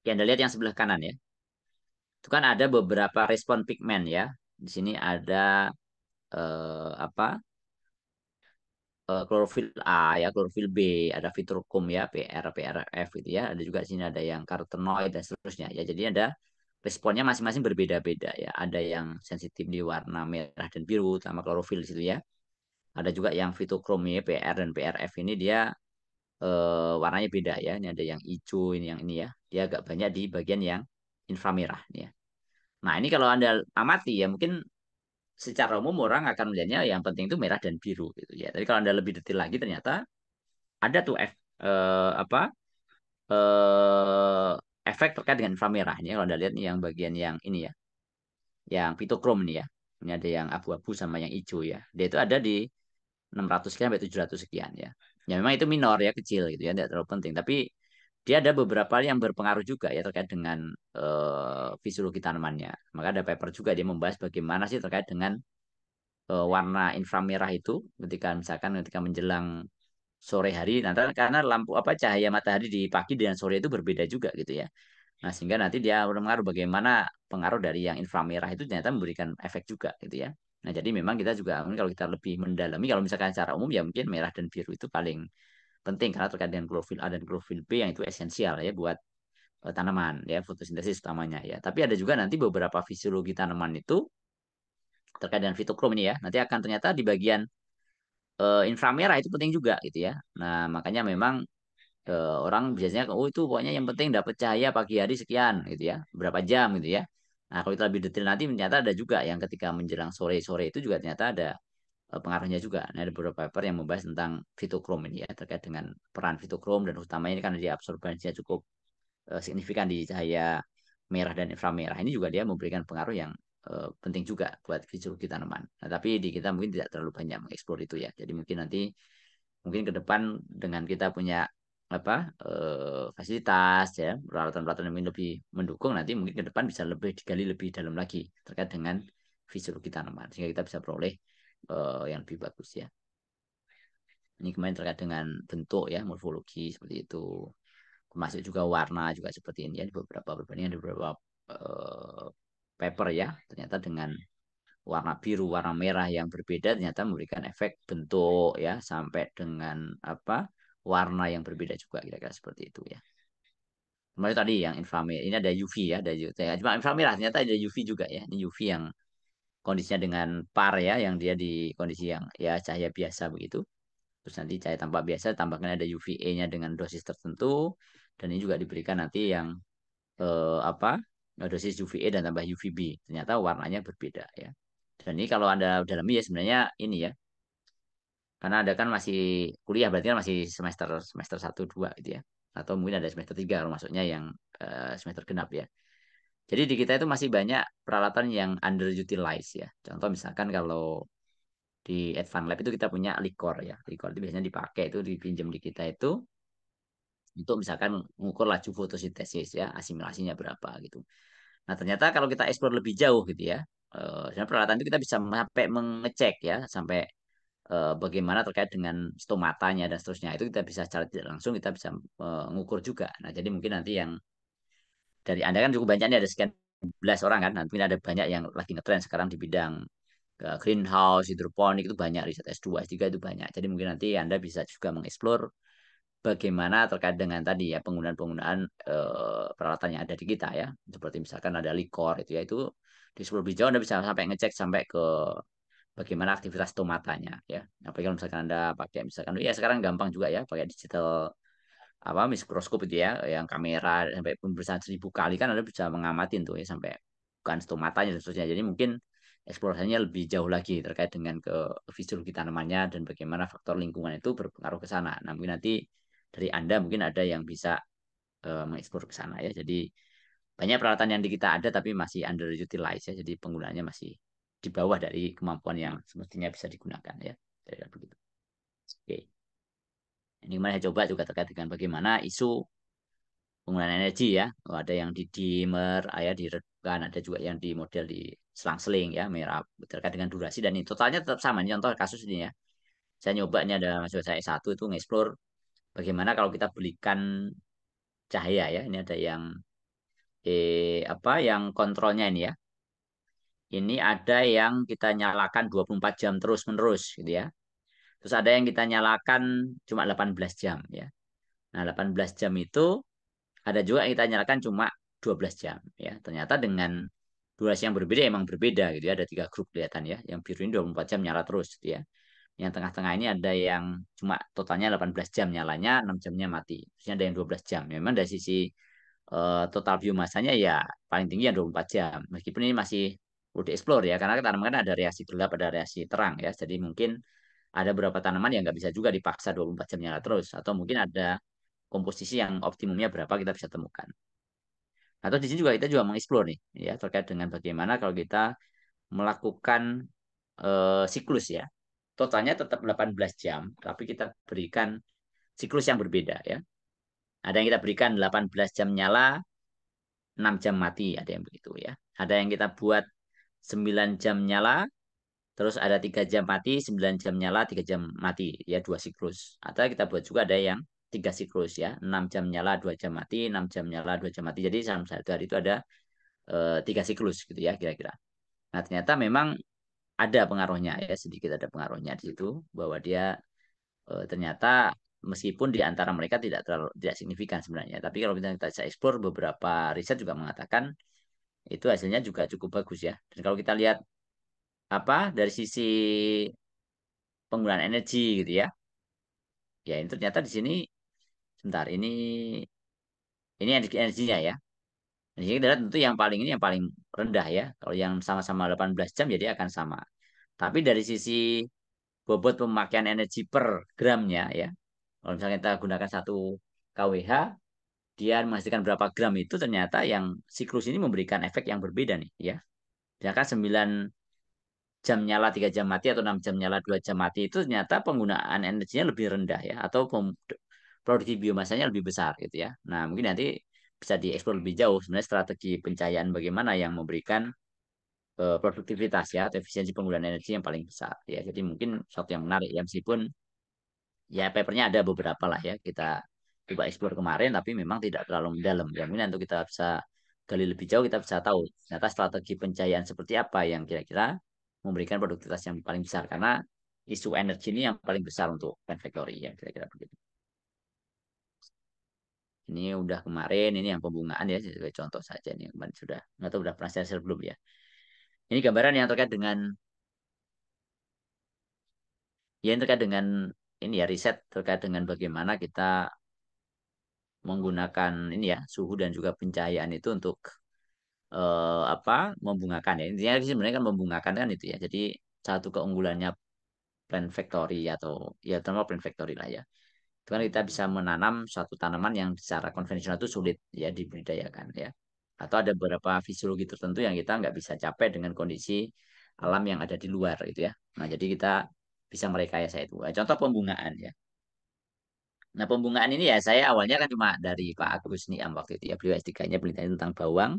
Ya Anda lihat yang sebelah kanan ya. Itu kan ada beberapa respon pigmen ya. Di sini ada apa klorofil A ya, klorofil B, ada fitrochrome ya, PR, PRF gitu ya. Ada juga di sini ada yang karotenoid dan seterusnya ya. Jadi ada responnya masing-masing berbeda-beda ya. Ada yang sensitif di warna merah dan biru, sama klorofil di situ ya. Ada juga yang fitochrome ya, PR dan PRF ini dia warnanya beda ya. Ini ada yang hijau, ini yang ini ya. Dia agak banyak di bagian yang inframerah nih ya. Nah, ini kalau Anda amati ya mungkin secara umum orang akan melihatnya yang penting itu merah dan biru gitu ya. Tapi kalau Anda lebih detail lagi ternyata ada tuh apa eh, efek terkait dengan inframerah ini kalau Anda lihat nih yang bagian yang ini ya, yang pitokrom nih ya. Ini ada yang abu-abu sama yang hijau ya. Dia itu ada di 600 sekian sampai 700 sekian ya. Ya memang itu minor ya, kecil gitu ya, tidak terlalu penting. Tapi dia ada beberapa yang berpengaruh juga ya terkait dengan fisiologi tanamannya. Maka ada paper juga dia membahas bagaimana sih terkait dengan warna inframerah itu ketika misalkan ketika menjelang sore hari nanti karena lampu apa cahaya matahari di pagi dan sore itu berbeda juga gitu ya. Nah, sehingga nanti dia berpengaruh bagaimana pengaruh dari yang inframerah itu ternyata memberikan efek juga gitu ya. Nah, jadi memang kita juga mungkin kalau kita lebih mendalami kalau misalkan secara umum ya mungkin merah dan biru itu paling penting karena terkait dengan klorofil A dan klorofil B yang itu esensial ya buat tanaman ya fotosintesis utamanya ya. Tapi ada juga nanti beberapa fisiologi tanaman itu terkait dengan fitokrom ini ya. Nanti akan ternyata di bagian inframerah itu penting juga gitu ya. Nah, makanya memang orang biasanya oh itu pokoknya yang penting dapat cahaya pagi hari sekian gitu ya berapa jam gitu ya. Nah kalau kita lebih detail nanti ternyata ada juga yang ketika menjelang sore-sore itu juga ternyata ada pengaruhnya juga. Nah, ada beberapa paper yang membahas tentang fitokrom ini ya terkait dengan peran fitokrom dan utamanya ini kan dia absorbansinya cukup signifikan di cahaya merah dan inframerah. Ini juga dia memberikan pengaruh yang penting juga buat fisiologi tanaman. Nah, tapi di kita mungkin tidak terlalu banyak mengeksplor itu ya. Jadi mungkin nanti mungkin ke depan dengan kita punya apa fasilitas ya peralatan-peralatan yang lebih mendukung nanti mungkin ke depan bisa lebih digali lebih dalam lagi terkait dengan fisiologi tanaman sehingga kita bisa peroleh yang lebih bagus ya. Ini kemarin terkait dengan bentuk ya morfologi seperti itu. Termasuk juga warna juga seperti ini ya di beberapa perbandingan di beberapa eh, paper ya ternyata dengan warna biru warna merah yang berbeda ternyata memberikan efek bentuk ya sampai dengan apa warna yang berbeda juga kira-kira seperti itu ya. Kemudian tadi yang inframerah ini ada UV ya ada cuma inframerah ternyata ada UV juga ya ini UV yang kondisinya dengan par ya yang dia di kondisi yang ya cahaya biasa begitu. Terus nanti cahaya tampak biasa tambahkan ada UVA-nya dengan dosis tertentu dan ini juga diberikan nanti yang apa dosis UVA dan tambah UVB ternyata warnanya berbeda ya. Dan ini kalau Anda dalami ya sebenarnya ini ya karena Anda kan masih kuliah berarti kan masih semester semester 1 2 gitu ya. Atau mungkin ada semester 3 kalau masuknya yang semester genap ya. Jadi di kita itu masih banyak peralatan yang underutilized ya. Contoh misalkan kalau di Advanced Lab itu kita punya likor ya. Likor itu biasanya dipakai itu dipinjam di kita itu untuk misalkan mengukur laju fotosintesis ya, asimilasinya berapa gitu. Nah, ternyata kalau kita eksplor lebih jauh gitu ya, sebenarnya peralatan itu kita bisa sampai mengecek ya, sampai bagaimana terkait dengan stomatanya dan seterusnya. Itu kita bisa secara tidak langsung kita bisa mengukur juga. Nah, jadi mungkin nanti yang dari Anda kan cukup banyak nih ada sekian belas orang kan, nanti ada banyak yang lagi ngetren sekarang di bidang greenhouse, hidroponik itu banyak riset S2, S3 itu banyak. Jadi mungkin nanti Anda bisa juga mengeksplor bagaimana terkait dengan tadi ya penggunaan-penggunaan peralatan yang ada di kita ya. Seperti misalkan ada likor itu ya itu di explore lebih jauh Anda bisa sampai ngecek sampai ke bagaimana aktivitas tomatanya ya. Apalagi kalau misalkan Anda pakai misalkan ya sekarang gampang juga ya pakai digital apa mikroskop itu ya yang kamera sampai pemeriksaan 1.000 kali kan Anda bisa mengamatin tuh ya sampai bukan stomatanya dan seterusnya. Jadi mungkin eksplorasinya lebih jauh lagi terkait dengan ke fisiologi tanamannya dan bagaimana faktor lingkungan itu berpengaruh ke sana. Nah, mungkin nanti dari Anda mungkin ada yang bisa mengeksplor ke sana ya. Jadi banyak peralatan yang di kita ada tapi masih underutilized ya. Jadi penggunaannya masih di bawah dari kemampuan yang semestinya bisa digunakan ya. Kira-kira begitu. Oke. Ini kemarin saya coba juga terkait dengan bagaimana isu penggunaan energi ya. Oh, ada yang di dimmer, ada diredupkan, ada juga yang di model di selang-seling ya, merah terkait dengan durasi dan ini totalnya tetap sama. Ini contoh kasus ini ya. Saya nyoba ini ada mahasiswa saya satu itu nge-explore bagaimana kalau kita belikan cahaya ya. Ini ada yang apa yang kontrolnya ini ya. Ini ada yang kita nyalakan 24 jam terus-menerus gitu ya. Terus ada yang kita nyalakan cuma 18 jam ya. Nah, 18 jam itu ada juga yang kita nyalakan cuma 12 jam ya. Ternyata dengan durasi yang berbeda emang berbeda gitu ya. Ada 3 grup kelihatan ya. Yang biru ini 24 jam nyala terus gitu ya. Yang tengah-tengah ini ada yang cuma totalnya 18 jam nyalanya, 6 jamnya mati. Terusnya ada yang 12 jam. Memang dari sisi total biomasanya ya paling tinggi yang 24 jam. Meskipun ini masih perlu dieksplor ya. Karena tanaman kan ada reaksi gelap, ada reaksi terang ya. Jadi mungkin ada beberapa tanaman yang nggak bisa juga dipaksa 24 jam nyala terus. Atau mungkin ada komposisi yang optimumnya berapa kita bisa temukan. Atau di sini juga kita juga mengeksplor nih ya terkait dengan bagaimana kalau kita melakukan siklus ya. Totalnya tetap 18 jam, tapi kita berikan siklus yang berbeda ya. Ada yang kita berikan 18 jam nyala, 6 jam mati, ada yang begitu ya. Ada yang kita buat 9 jam nyala, terus ada 3 jam mati, 9 jam nyala, 3 jam mati, ya dua siklus. Atau kita buat juga ada yang tiga siklus ya, 6 jam nyala, 2 jam mati, 6 jam nyala, 2 jam mati. Jadi dalam satu hari itu ada tiga siklus gitu ya kira-kira. Nah ternyata memang ada pengaruhnya ya, sedikit ada pengaruhnya di situ bahwa dia ternyata meskipun di antara mereka tidak terlalu tidak signifikan sebenarnya. Tapi kalau kita bisa eksplor beberapa riset juga mengatakan itu hasilnya juga cukup bagus ya. Dan kalau kita lihat apa dari sisi penggunaan energi gitu ya. Ya ini ternyata di sini sebentar ini energinya ya. Energi kita lihat tentu yang paling ini yang paling rendah ya. Kalau yang sama-sama 18 jam jadi akan sama. Tapi dari sisi bobot pemakaian energi per gramnya ya. Kalau misalnya kita gunakan 1 kWh, dia menghasilkan berapa gram itu ternyata yang siklus ini memberikan efek yang berbeda nih ya. Sedangkan 9 jam nyala 3 jam mati atau 6 jam nyala 2 jam mati itu ternyata penggunaan energinya lebih rendah ya atau produksi biomasanya lebih besar gitu ya. Nah, mungkin nanti bisa dieksplor lebih jauh sebenarnya strategi pencahayaan bagaimana yang memberikan produktivitas ya atau efisiensi penggunaan energi yang paling besar ya. Jadi mungkin suatu yang menarik ya meskipun ya papernya ada beberapa lah ya kita coba explore kemarin tapi memang tidak terlalu mendalam ya mungkin untuk kita bisa gali lebih jauh kita bisa tahu ternyata strategi pencahayaan seperti apa yang kira-kira memberikan produktivitas yang paling besar karena isu energi ini yang paling besar untuk Plant Factory ya kira-kira begitu. Ini udah kemarin ini yang pembungaan ya sebagai contoh saja nih kemarin sudah nggak tahu udah pernah share belum ya. Ini gambaran yang terkait dengan ya yang terkait dengan ini ya riset terkait dengan bagaimana kita menggunakan ini ya suhu dan juga pencahayaan itu untuk apa membungakan ya intinya sih sebenarnya kan membungakan kan itu ya jadi satu keunggulannya plant factory atau ya terutama plant factory lah ya itu kan kita bisa menanam suatu tanaman yang secara konvensional itu sulit ya dibudidayakan ya atau ada beberapa fisiologi tertentu yang kita nggak bisa capai dengan kondisi alam yang ada di luar gitu ya nah jadi kita bisa merekayasa itu. Nah, contoh pembungaan ya. Nah, pembungaan ini ya saya awalnya kan cuma dari Pak Agus Niam waktu itu ya. Beliau S3-nya penelitian tentang bawang.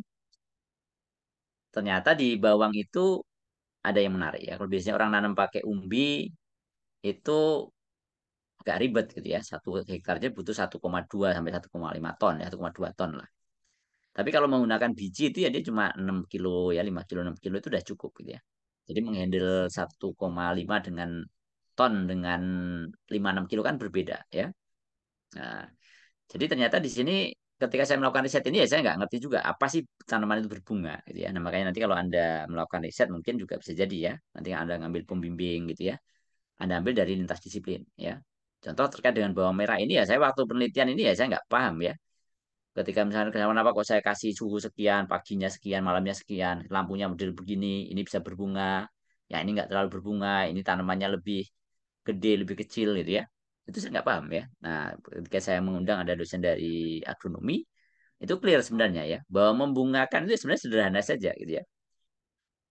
Ternyata di bawang itu ada yang menarik ya. Kalau biasanya orang nanam pakai umbi itu agak ribet gitu ya. 1 hektarnya butuh 1,2 sampai 1,5 ton ya, 1,2 ton lah. Tapi kalau menggunakan biji itu ya dia cuma 6 kilo ya, 5 kilo 6 kilo itu udah cukup gitu ya. Jadi menghandle 1,5 dengan ton dengan 5 6 kilo kan berbeda ya. Nah, jadi ternyata di sini ketika saya melakukan riset ini ya saya nggak ngerti juga apa sih tanaman itu berbunga gitu ya. Nah, makanya nanti kalau Anda melakukan riset mungkin juga bisa jadi ya. Nanti Anda ngambil pembimbing gitu ya. Anda ambil dari lintas disiplin ya. Contoh terkait dengan bawang merah ini ya saya waktu penelitian ini ya saya nggak paham ya. Ketika misalnya kenapa kok saya kasih suhu sekian, paginya sekian, malamnya sekian, lampunya model begini, ini bisa berbunga, ya ini nggak terlalu berbunga, ini tanamannya lebih gede, lebih kecil gitu ya. Itu saya nggak paham ya. Nah, ketika saya mengundang ada dosen dari agronomi, itu clear sebenarnya ya, bahwa membungakan itu sebenarnya sederhana saja gitu ya.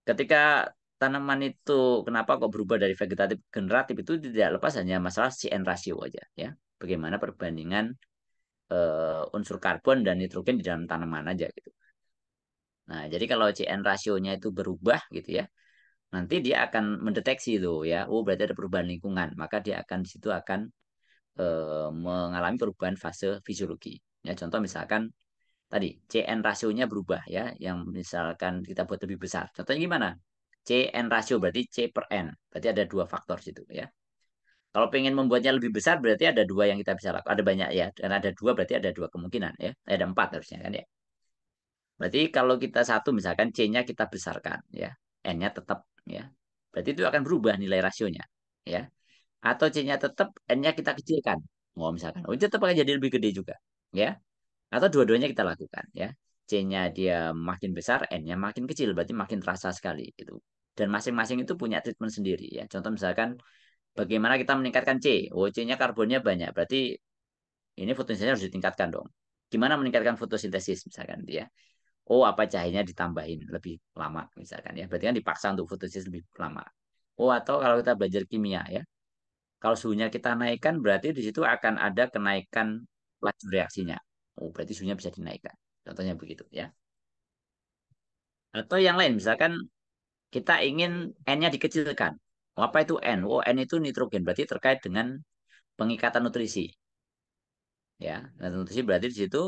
Ketika tanaman itu kenapa kok berubah dari vegetatif ke generatif itu tidak lepas hanya masalah CN ratio aja ya. Bagaimana perbandingan unsur karbon dan nitrogen di dalam tanaman aja gitu. Nah, jadi kalau CN rasionya itu berubah gitu ya, nanti dia akan mendeteksi itu ya, oh berarti ada perubahan lingkungan, maka dia akan di situ akan mengalami perubahan fase fisiologi. Ya, contoh misalkan tadi CN rasionya berubah ya, yang misalkan kita buat lebih besar. Contohnya gimana? CN rasio berarti C per N, berarti ada dua faktor situ ya. Kalau pengen membuatnya lebih besar berarti ada dua yang kita bisa lakukan. Ada banyak ya, dan ada dua berarti ada dua kemungkinan ya. Ada empat harusnya kan ya. Berarti kalau kita satu misalkan C-nya kita besarkan ya, N-nya tetap ya. Berarti itu akan berubah nilai rasionya ya. Atau C-nya tetap, N-nya kita kecilkan. Oh misalkan, oh tetap akan jadi lebih gede juga ya. Atau dua-duanya kita lakukan ya. C-nya dia makin besar, N-nya makin kecil, berarti makin terasa sekali gitu. Dan masing-masing itu punya treatment sendiri ya. Contoh misalkan bagaimana kita meningkatkan C? Oh, C-nya karbonnya banyak, berarti ini fotosintesis harus ditingkatkan dong. Gimana meningkatkan fotosintesis misalkan dia? Oh, apa cahayanya ditambahin lebih lama misalkan ya. Berarti kan dipaksa untuk fotosintesis lebih lama. Oh, atau kalau kita belajar kimia ya. Kalau suhunya kita naikkan berarti di situ akan ada kenaikan laju reaksinya. Oh, berarti suhunya bisa dinaikkan. Contohnya begitu ya. Atau yang lain misalkan kita ingin N-nya dikecilkan. Oh, apa itu N? Oh, N itu nitrogen berarti terkait dengan pengikatan nutrisi ya. Nah, nutrisi berarti di situ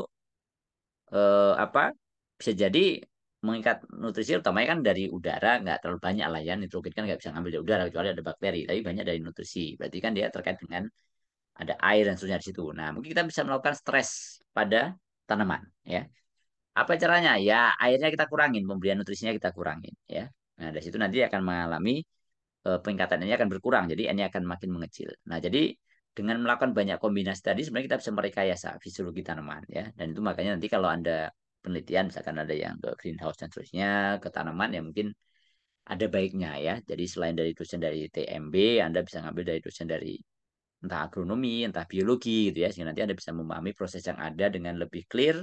apa bisa jadi mengikat nutrisi utamanya kan dari udara nggak terlalu banyak lah ya nitrogen kan nggak bisa ngambil dari udara kecuali ada bakteri tapi banyak dari nutrisi berarti kan dia terkait dengan ada air dan seterusnya di situ. Nah mungkin kita bisa melakukan stres pada tanaman ya. Apa caranya? Ya airnya kita kurangin, pemberian nutrisinya kita kurangin ya. Nah dari situ nanti akan mengalami peningkatan N-nya akan berkurang, jadi N-nya akan makin mengecil. Nah, jadi dengan melakukan banyak kombinasi tadi, sebenarnya kita bisa merekayasa fisiologi tanaman, ya. Dan itu makanya nanti kalau Anda penelitian, misalkan ada yang ke greenhouse dan seterusnya, ke tanaman, ya mungkin ada baiknya, ya. Jadi selain dari dosen dari TMB, Anda bisa ngambil dari dosen dari entah agronomi, entah biologi, gitu ya. Sehingga nanti Anda bisa memahami proses yang ada dengan lebih clear,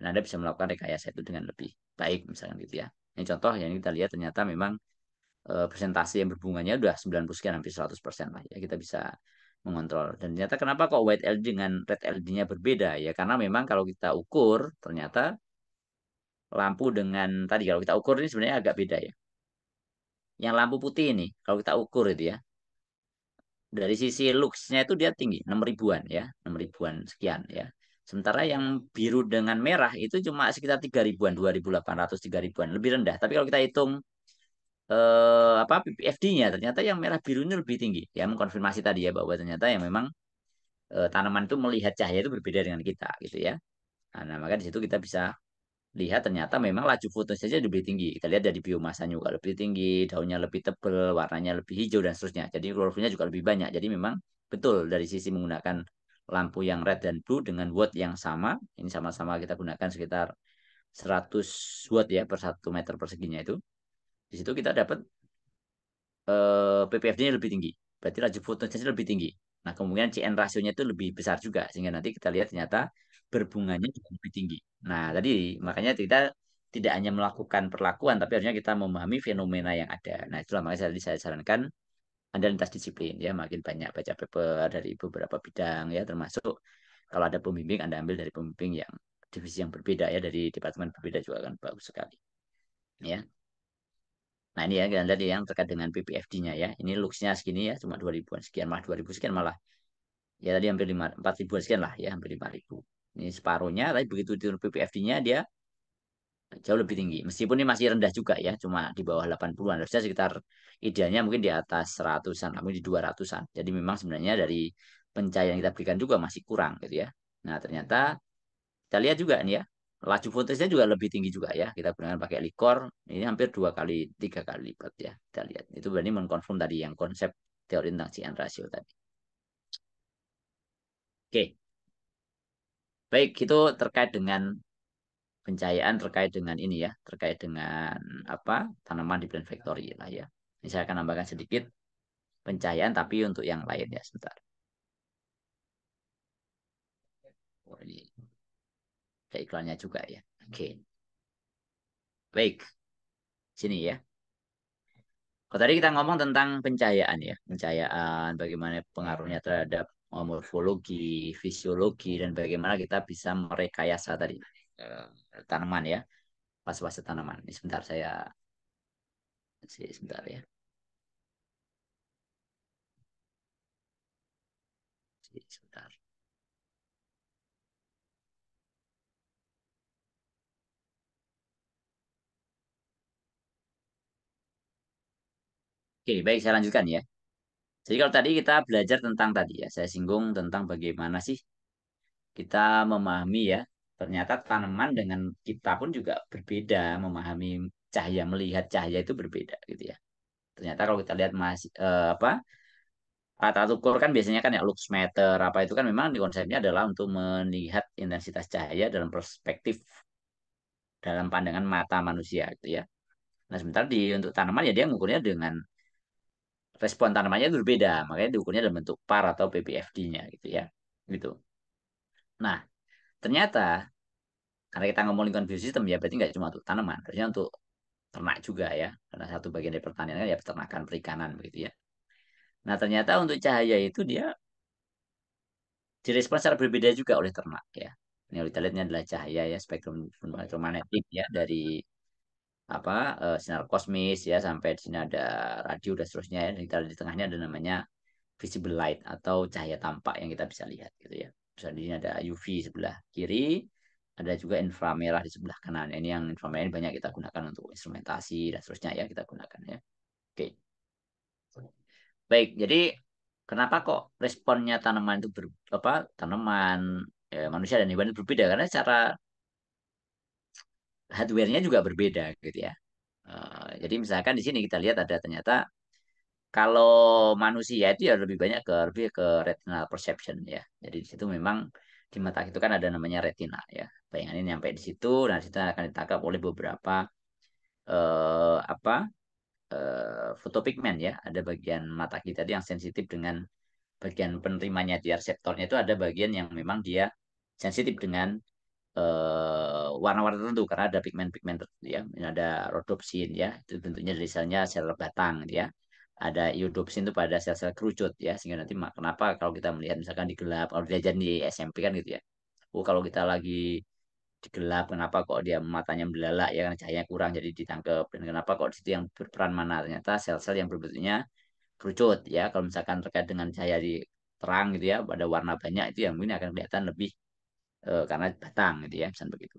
dan Anda bisa melakukan rekayasa itu dengan lebih baik, misalkan gitu ya. Ini contoh yang kita lihat ternyata memang presentasi yang berbunganya udah 90 sekian hampir 100% lah ya kita bisa mengontrol. Dan ternyata kenapa kok white LED dengan red LED-nya berbeda ya karena memang kalau kita ukur ternyata lampu dengan tadi kalau kita ukur ini sebenarnya agak beda ya. Yang lampu putih ini kalau kita ukur itu ya dari sisi luxnya itu dia tinggi 6 ribuan ya 6 ribuan sekian ya. Sementara yang biru dengan merah itu cuma sekitar 3 ribuan 2.800 3 ribuan lebih rendah. Tapi kalau kita hitung apa PPFD-nya ternyata yang merah biru ini lebih tinggi ya mengkonfirmasi tadi ya bahwa ternyata yang memang tanaman itu melihat cahaya itu berbeda dengan kita gitu ya. Nah, maka di situ kita bisa lihat ternyata memang laju fotosintesisnya lebih tinggi. Kita lihat dari biomasanya juga lebih tinggi, daunnya lebih tebal, warnanya lebih hijau dan seterusnya. Jadi klorofilnya juga lebih banyak. Jadi memang betul dari sisi menggunakan lampu yang red dan blue dengan watt yang sama, ini sama-sama kita gunakan sekitar 100 watt ya per 1 meter perseginya itu. Di situ kita dapat PPFD-nya lebih tinggi. Berarti laju fotosintesisnya lebih tinggi. Nah, kemungkinan CN rasionya itu lebih besar juga. Sehingga nanti kita lihat ternyata berbunganya juga lebih tinggi. Nah, tadi makanya kita tidak hanya melakukan perlakuan, tapi harusnya kita memahami fenomena yang ada. Nah, itulah makanya saya sarankan Anda lintas disiplin ya, makin banyak baca paper dari beberapa bidang ya, termasuk kalau ada pembimbing Anda ambil dari pembimbing yang divisi yang berbeda ya, dari departemen berbeda juga kan bagus sekali. Ya. Nah ini ya kita lihat yang terkait dengan PPFD-nya ya. Ini luxnya segini ya, cuma 2 ribuan sekian, malah 2 ribu sekian malah. Ya tadi hampir 4 ribuan sekian lah ya, hampir 5 ribu. Ini separuhnya, tapi begitu di PPFD-nya dia jauh lebih tinggi. Meskipun ini masih rendah juga ya, cuma di bawah 80-an. Harusnya sekitar idealnya mungkin di atas 100-an, mungkin di 200-an. Jadi memang sebenarnya dari pencahayaan yang kita berikan juga masih kurang gitu ya. Nah, ternyata kita lihat juga nih ya, laju voltasenya juga lebih tinggi juga ya. Kita gunakan pakai likor, ini hampir 2 kali 3 kali lipat ya. Kita lihat. Itu berarti mengkonfirm tadi yang konsep teori tentang CN ratio tadi. Oke, baik itu terkait dengan pencahayaan, terkait dengan ini ya, terkait dengan apa tanaman di Plant Factory lah ya. Ini saya akan tambahkan sedikit pencahayaan tapi untuk yang lain ya sebentar. Oh, ini ada iklannya juga ya. Oke, baik sini ya. Kalau tadi kita ngomong tentang pencahayaan ya, pencahayaan bagaimana pengaruhnya terhadap morfologi, fisiologi, dan bagaimana kita bisa merekayasa tadi eh, tanaman ya, fase-fase tanaman. Ini sebentar saya sebentar ya. Sebentar. Oke, baik saya lanjutkan ya. Jadi kalau tadi kita belajar tentang tadi ya, saya singgung tentang bagaimana sih kita memahami ya, ternyata tanaman dengan kita pun juga berbeda memahami cahaya, melihat cahaya itu berbeda gitu ya. Ternyata kalau kita lihat masih apa alat ukur kan biasanya kan ya lux meter apa itu kan memang di konsepnya adalah untuk melihat intensitas cahaya dalam perspektif dalam pandangan mata manusia gitu ya. Nah sementara di untuk tanaman ya dia mengukurnya dengan respon tanamannya itu berbeda, makanya diukurnya dalam bentuk par atau ppfd-nya gitu ya. Gitu. Nah, ternyata karena kita ngomong lingkungan biosistem ya berarti nggak cuma untuk tanaman, harusnya untuk ternak juga ya. Karena satu bagian dari pertanian kan ya peternakan perikanan begitu ya. Nah, ternyata untuk cahaya itu dia direspon secara berbeda juga oleh ternak ya. Ini kalau kita lihat ini adalah cahaya ya spektrum elektromagnetik ya dari apa sinar kosmis ya sampai di sini ada radio dan seterusnya ya. Dan kita di tengahnya ada namanya visible light atau cahaya tampak yang kita bisa lihat gitu ya. Terus di sini ada UV sebelah kiri, ada juga inframerah di sebelah kanan. Ini yang inframerah ini banyak kita gunakan untuk instrumentasi dan seterusnya ya kita gunakan ya. Oke. Baik, jadi kenapa kok responnya tanaman itu apa tanaman manusia dan hewan itu berbeda karena cara hardware-nya juga berbeda gitu ya. Jadi misalkan di sini kita lihat ada ternyata kalau manusia itu ya lebih ke retinal perception ya. Jadi di situ memang di mata itu kan ada namanya retina ya. Bayangan ini sampai di situ dan di situ akan ditangkap oleh beberapa apa fotopigmen ya. Ada bagian mata kita itu yang sensitif dengan bagian penerimanya dia reseptornya itu ada bagian yang memang dia sensitif dengan warna-warna tertentu karena ada pigmen-pigmen tertentu ya. Ini ada rhodopsin ya, itu bentuknya dari selnya sel batang gitu ya. Ada iodopsin itu pada sel-sel kerucut ya, sehingga nanti kenapa kalau kita melihat misalkan di gelap, kalau diajar di SMP kan gitu ya. Oh kalau kita lagi di gelap, kenapa kok dia matanya belalak ya, karena cahayanya kurang jadi ditangkap. Dan kenapa kok di situ yang berperan mana? Ternyata sel-sel yang berbentuknya kerucut ya. Kalau misalkan terkait dengan cahaya di terang gitu ya, pada warna banyak itu yang mungkin akan kelihatan lebih karena batang gitu ya, misalnya begitu.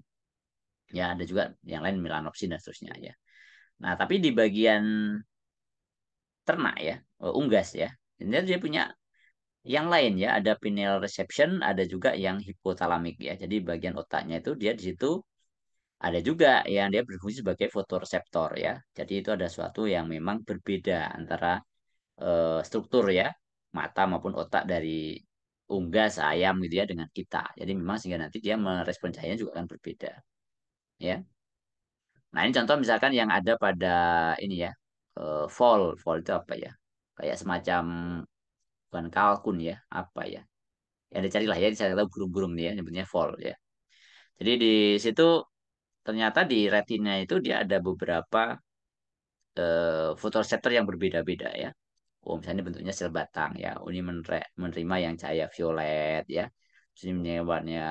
Ya, ada juga yang lain melanopsin dan seterusnya ya. Nah, tapi di bagian ternak ya, unggas ya. Ini dia punya yang lain ya, ada pineal reception, ada juga yang hipotalamik ya. Jadi bagian otaknya itu dia di situ ada juga yang dia berfungsi sebagai fotoreseptor ya. Jadi itu ada suatu yang memang berbeda antara struktur ya, mata maupun otak dari unggas ayam gitu ya dengan kita. Jadi memang sehingga nanti dia merespon cahayanya juga akan berbeda ya. Nah, ini contoh misalkan yang ada pada ini ya, vol. Vol itu apa ya? Kayak semacam bukan kalkun ya, apa ya? Yang dicari lah ya, saya tahu burung-burung nih ya, nyebutnya vol ya. Jadi di situ ternyata di retina itu dia ada beberapa fotoreseptor yang berbeda-beda ya. Oh, misalnya bentuknya sel batang ya. Oh, ini menerima yang cahaya violet ya. Terus ini menerima warnanya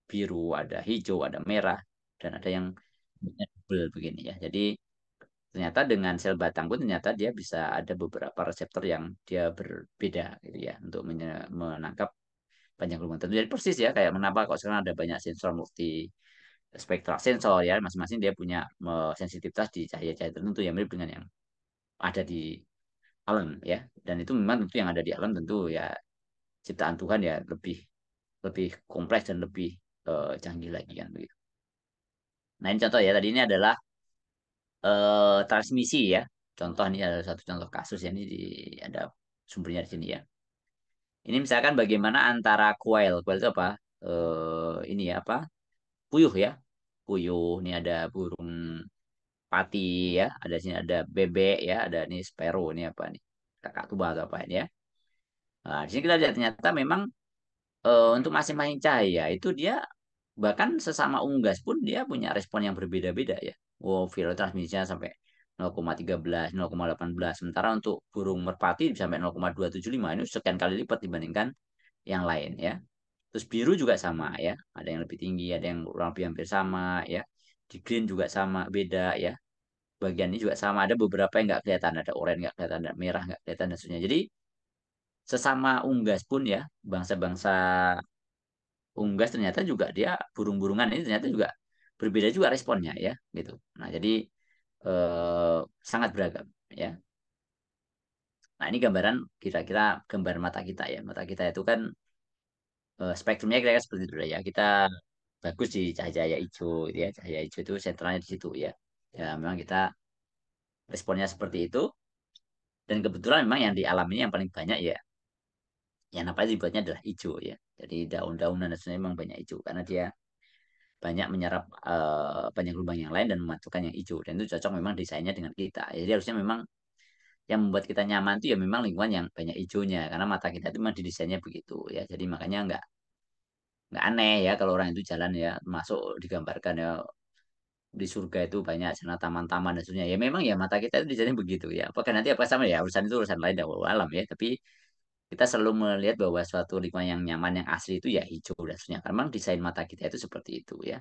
biru, ada hijau, ada merah, dan ada yang bentuknya double begini ya. Jadi ternyata dengan sel batang pun ternyata dia bisa ada beberapa reseptor yang dia berbeda gitu ya untuk menangkap panjang gelombang tertentu. Jadi persis ya kayak kenapa kok sekarang ada banyak sensor multi spektral sensor ya masing-masing dia punya sensitivitas di cahaya-cahaya tertentu yang mirip dengan yang ada di alam ya. Dan itu memang tentu yang ada di alam tentu ya ciptaan Tuhan ya lebih lebih kompleks dan lebih canggih lagi kan begitu. Nah ini contoh ya tadi ini adalah transmisi ya. Contoh ini ada satu contoh kasus ya ini ada sumbernya di sini ya. Ini misalkan bagaimana antara coil itu apa? Ini ya apa? Puyuh ya. Puyuh ini ada burung pati ya, ada sini ada bebek ya, ada ini sparrow ini apa nih? Kakak tuba atau apa ini ya. Nah, di sini kita lihat ternyata memang untuk masing-masing cahaya itu dia bahkan sesama unggas pun dia punya respon yang berbeda-beda ya. Wow, viral transmisinya sampai 0,13, 0,18. Sementara untuk burung merpati sampai 0,275 ini sekian kali lipat dibandingkan yang lain ya. Terus biru juga sama ya. Ada yang lebih tinggi, ada yang kurang lebih hampir sama ya. Di green juga sama, beda ya. Bagian ini juga sama. Ada beberapa yang nggak kelihatan, ada oranye nggak kelihatan, ada merah nggak kelihatan dan sebagainya. Jadi sesama unggas pun ya, bangsa-bangsa unggas ternyata juga dia burung-burungan ini ternyata juga berbeda juga responnya ya gitu. Nah, jadi eh, sangat beragam ya. Nah, ini gambaran kira-kira gambar mata kita ya. Mata kita itu kan spektrumnya kira-kira seperti itu ya. Kita bagus di cahaya hijau gitu ya. Cahaya hijau itu sentralnya di situ ya. Ya, memang kita responnya seperti itu dan kebetulan memang yang di alam ini yang paling banyak ya yang apa dibuatnya adalah hijau ya. Jadi daun-daunan dan sebagainya memang banyak hijau karena dia banyak menyerap banyak lubang yang lain dan mematukan yang hijau dan itu cocok memang desainnya dengan kita. Jadi harusnya memang yang membuat kita nyaman itu ya memang lingkungan yang banyak hijaunya karena mata kita itu memang didesainnya begitu ya. Jadi makanya nggak aneh ya kalau orang itu jalan ya masuk digambarkan ya di surga itu banyak sana taman-taman dan sebagainya. Ya memang ya mata kita itu desainnya begitu ya. Apakah nanti apa sama ya urusan itu urusan lain dan alam ya. Tapi kita selalu melihat bahwa suatu lingkungan yang nyaman yang asli itu ya hijau dan sebagainya. Karena memang desain mata kita itu seperti itu ya.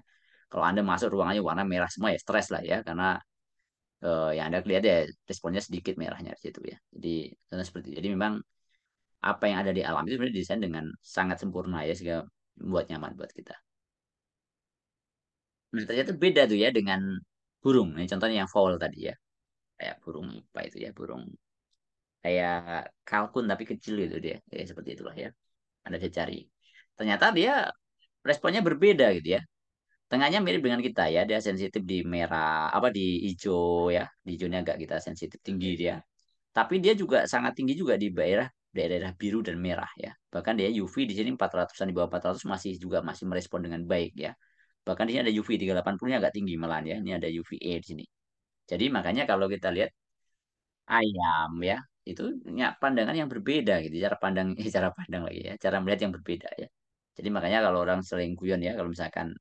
Kalau Anda masuk ruangannya warna merah semua ya stres lah ya karena yang Anda lihat ya responnya sedikit merahnya di situ ya. Jadi karena seperti itu. Jadi memang apa yang ada di alam itu sebenarnya desain dengan sangat sempurna ya sehingga membuat nyaman buat kita. Nah, ternyata beda tuh ya dengan burung. Ini contohnya yang fowl tadi ya. Kayak burung apa itu ya, burung kayak kalkun tapi kecil gitu dia. Ya, seperti itulah ya. Anda bisa cari. Ternyata dia responnya berbeda gitu ya. Tengahnya mirip dengan kita ya, dia sensitif di merah, apa di hijau ya, di hijaunya agak kita sensitif tinggi dia. Tapi dia juga sangat tinggi juga di daerah biru dan merah ya. Bahkan dia UV di sini 400-an di bawah 400 masih juga masih merespon dengan baik ya. Bahkan di sini ada UV 380-nya agak tinggi malahan ya. Ini ada UVA di sini. Jadi makanya kalau kita lihat ayam ya, itu punya pandangan yang berbeda gitu, cara pandang cara pandang lagi ya, cara melihat yang berbeda ya. Jadi makanya kalau orang sering guyon ya, kalau misalkan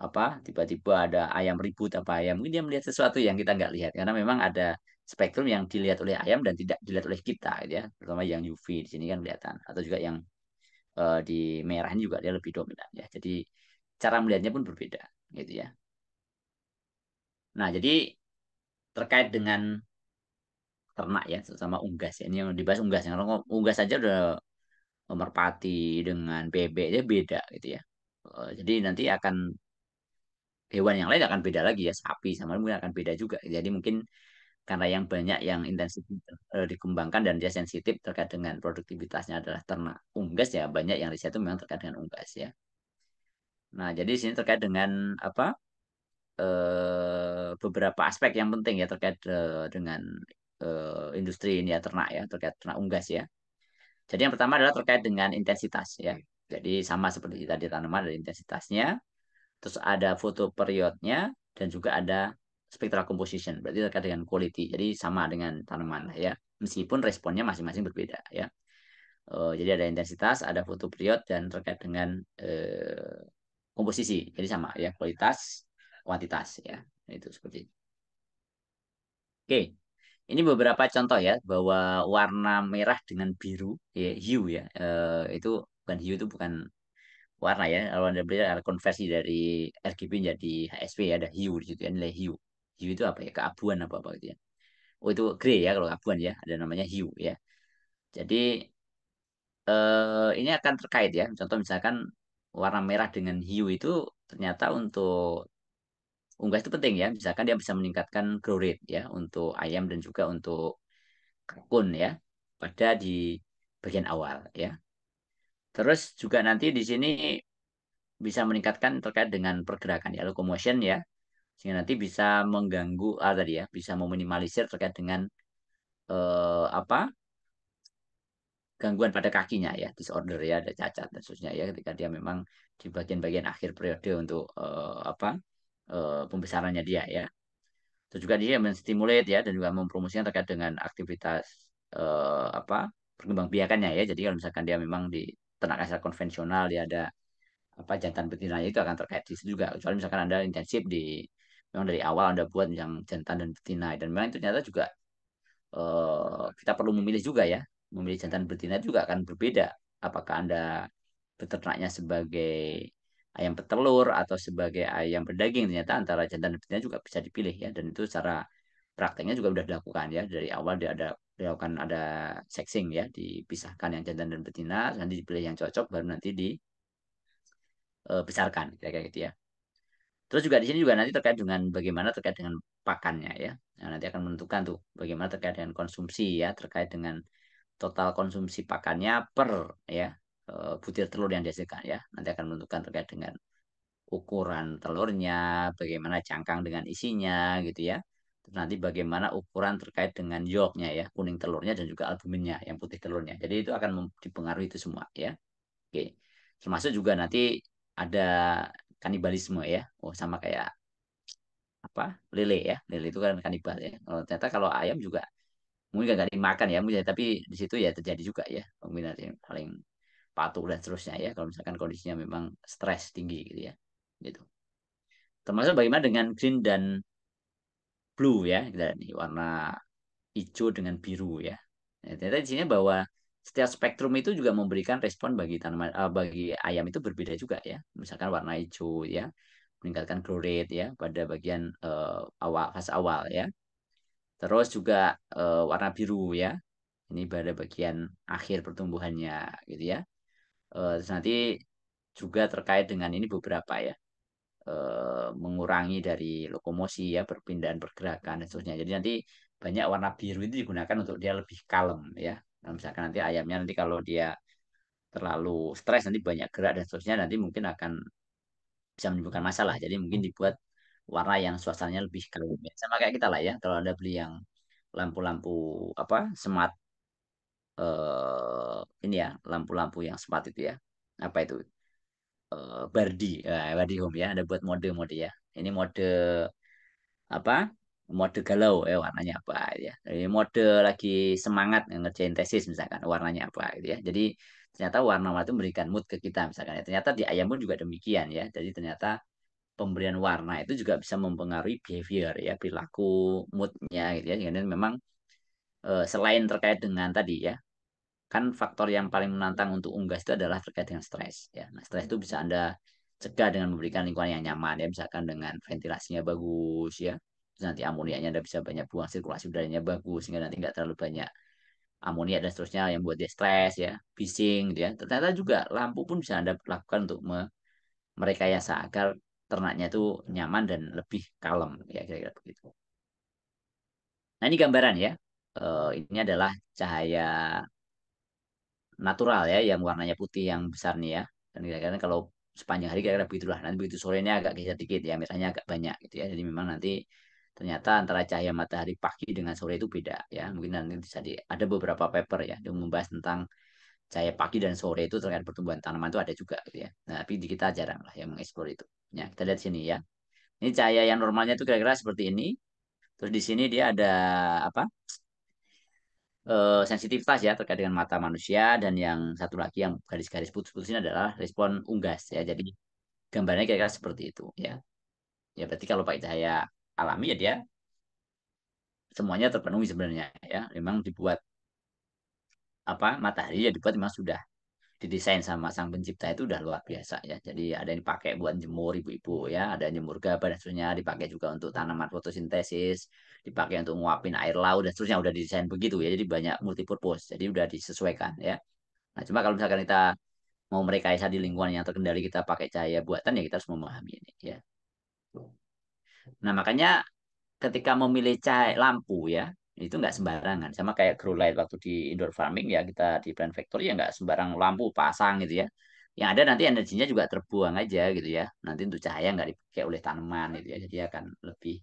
apa tiba-tiba ada ayam ribut apa ayam mungkin dia melihat sesuatu yang kita nggak lihat karena memang ada spektrum yang dilihat oleh ayam dan tidak dilihat oleh kita gitu ya terutama yang UV di sini kan kelihatan atau juga yang di merah ini juga dia lebih dominan ya jadi cara melihatnya pun berbeda gitu ya. Nah jadi terkait dengan ternak ya sama unggas ya. Ini yang dibahas unggas kalau unggas saja udah merpati dengan bebek ya beda gitu ya. Jadi nanti akan hewan yang lain akan beda lagi ya sapi sama mungkin akan beda juga jadi mungkin karena yang banyak yang intensif dikembangkan dan dia sensitif terkait dengan produktivitasnya adalah ternak unggas ya banyak yang riset itu memang terkait dengan unggas ya. Nah jadi di sini terkait dengan apa beberapa aspek yang penting ya terkait dengan industri ini ya ternak ya terkait ternak unggas ya. Jadi yang pertama adalah terkait dengan intensitas ya. Jadi sama seperti tadi tanaman ada intensitasnya, terus ada foto periodnya dan juga ada spectral composition. Berarti terkait dengan quality. Jadi sama dengan tanaman lah ya. Meskipun responnya masing-masing berbeda ya. Jadi ada intensitas, ada foto period dan terkait dengan komposisi. Jadi sama ya, kualitas, kuantitas ya. Itu seperti itu. Oke. Ini beberapa contoh ya bahwa warna merah dengan biru ya hue ya. Itu bukan hue itu bukan warna ya. Kalau Anda beli ada konversi dari RGB jadi HSV ya, ada hue di situ ya, nilai hue. Hue itu apa ya? Keabuan apa-apa gitu ya. Oh itu grey ya kalau keabuan ya, ada namanya hue ya. Jadi ini akan terkait ya. Contoh misalkan warna merah dengan hue itu ternyata untuk unggas itu penting ya. Misalkan dia bisa meningkatkan grow rate ya untuk ayam dan juga untuk kalkun ya pada di bagian awal ya. Terus juga nanti di sini bisa meningkatkan terkait dengan pergerakan ya, locomotion ya, sehingga nanti bisa mengganggu tadi ya, bisa meminimalisir terkait dengan apa gangguan pada kakinya ya, disorder ya, ada cacat dan seterusnya ya, ketika dia memang di bagian-bagian akhir periode untuk apa pembesarannya dia ya. Terus juga dia menstimulate ya dan juga mempromosikan terkait dengan aktivitas apa perkembangbiakannya ya. Jadi kalau misalkan dia memang di ternak kasar konvensional dia ada apa jantan betinanya itu akan terkait di situ juga. Kecuali misalkan Anda intensif di memang dari awal Anda buat yang jantan dan betina dan memang itu ternyata juga kita perlu memilih juga ya. Memilih jantan betina juga akan berbeda. Apakah Anda beternaknya sebagai ayam petelur atau sebagai ayam berdaging, ternyata antara jantan dan betina juga bisa dipilih ya. Dan itu secara prakteknya juga sudah dilakukan ya. Dari awal dia ada dilakukan ada sexing ya, dipisahkan yang jantan dan betina, nanti dipilih yang cocok baru nanti dibesarkan kayak gitu ya. Terus juga di sini juga nanti terkait dengan bagaimana terkait dengan pakannya ya. Nah, nanti akan menentukan tuh bagaimana terkait dengan konsumsi ya, terkait dengan total konsumsi pakannya per ya butir telur yang dihasilkan ya. Nanti akan menentukan terkait dengan ukuran telurnya, bagaimana cangkang dengan isinya gitu ya. Terus nanti bagaimana ukuran terkait dengan yolknya ya, kuning telurnya dan juga albuminnya yang putih telurnya. Jadi itu akan dipengaruhi itu semua ya. Oke. Termasuk juga nanti ada kanibalisme ya. Oh, sama kayak apa? Lele ya. Lele itu kan kanibal ya. Oh, ternyata kalau ayam juga mungkin nggak dimakan ya, mungkin, tapi di situ ya terjadi juga ya peminat yang paling patuh dan seterusnya ya. Kalau misalkan kondisinya memang stres tinggi gitu ya. Gitu. Termasuk bagaimana dengan green dan blue ya, kita lihat nih warna hijau dengan biru ya. Nah, ternyata di sini bahwa setiap spektrum itu juga memberikan respon bagi tanaman bagi ayam itu berbeda juga ya. Misalkan warna hijau ya meningkatkan grow rate ya pada bagian awal fase awal ya. Terus juga warna biru ya. Ini pada bagian akhir pertumbuhannya gitu ya. Terus nanti juga terkait dengan ini beberapa ya mengurangi dari lokomosi ya, perpindahan pergerakan dan seterusnya. Jadi nanti banyak warna biru itu digunakan untuk dia lebih kalem ya. Nah, misalkan nanti ayamnya nanti kalau dia terlalu stres nanti banyak gerak dan seterusnya nanti mungkin akan bisa menimbulkan masalah. Jadi mungkin dibuat warna yang suasananya lebih kalem ya. Sama kayak kita lah ya. Kalau Anda beli yang lampu-lampu apa smart ini ya, lampu-lampu yang smart itu ya. Apa itu? Bardi, Bardi Home ya. Ada buat mode-mode ya. Ini mode apa mode galau ya warnanya apa ya. Jadi mode lagi semangat ngerjain tesis misalkan warnanya apa gitu ya. Jadi ternyata warna-warna itu memberikan mood ke kita misalkan ya. Ternyata di ayam pun juga demikian ya. Jadi ternyata pemberian warna itu juga bisa mempengaruhi behavior ya, perilaku, moodnya gitu ya. Jadi memang selain terkait dengan tadi ya, kan faktor yang paling menantang untuk unggas itu adalah terkait dengan stres ya. Nah, stres itu bisa Anda cegah dengan memberikan lingkungan yang nyaman ya, misalkan dengan ventilasinya bagus ya. Terus nanti amoniaknya Anda bisa banyak buang, sirkulasi udaranya bagus sehingga nanti nggak terlalu banyak amonia dan seterusnya yang buat dia stres ya, bising gitu ya. Ternyata juga lampu pun bisa Anda lakukan untuk merekayasa agar ternaknya itu nyaman dan lebih kalem ya kira-kira begitu. Nah, ini gambaran ya. Ini adalah cahaya natural ya yang warnanya putih yang besar nih ya dan kira-kira kalau sepanjang hari kira-kira begitulah nanti begitu sorenya agak geser dikit ya misalnya agak banyak gitu ya jadi memang nanti ternyata antara cahaya matahari pagi dengan sore itu beda ya mungkin nanti bisa ada beberapa paper ya yang membahas tentang cahaya pagi dan sore itu terkait pertumbuhan tanaman itu ada juga gitu ya nah, tapi di kita jarang lah yang mengeksplor itu ya kita lihat sini ya ini cahaya yang normalnya itu kira-kira seperti ini terus di sini dia ada apa sensitivitas ya terkait dengan mata manusia dan yang satu lagi yang garis-garis putus-putus ini adalah respon unggas ya. Jadi gambarnya kira-kira seperti itu ya. Ya berarti kalau pakai cahaya alami ya dia semuanya terpenuhi sebenarnya ya. Memang dibuat apa matahari ya dibuat memang sudah didesain sama sang pencipta itu udah luar biasa ya. Jadi ada yang dipakai buat jemur ibu-ibu ya, ada yang jemur gabah dan seterusnya, dipakai juga untuk tanaman fotosintesis, dipakai untuk nguapin air laut dan seterusnya udah didesain begitu ya. Jadi banyak multipurpose. Jadi udah disesuaikan ya. Nah, cuma kalau misalkan kita mau merekayasa di lingkungan yang terkendali kita pakai cahaya buatan ya kita harus memahami ini ya. Nah, makanya ketika memilih cahaya lampu ya, Itu nggak sembarangan. Sama kayak grow light waktu di indoor farming ya kita di plant factory ya nggak sembarang lampu pasang gitu ya. Yang ada nanti energinya juga terbuang aja gitu ya. Nanti untuk cahaya nggak dipakai oleh tanaman gitu ya. Jadi akan lebih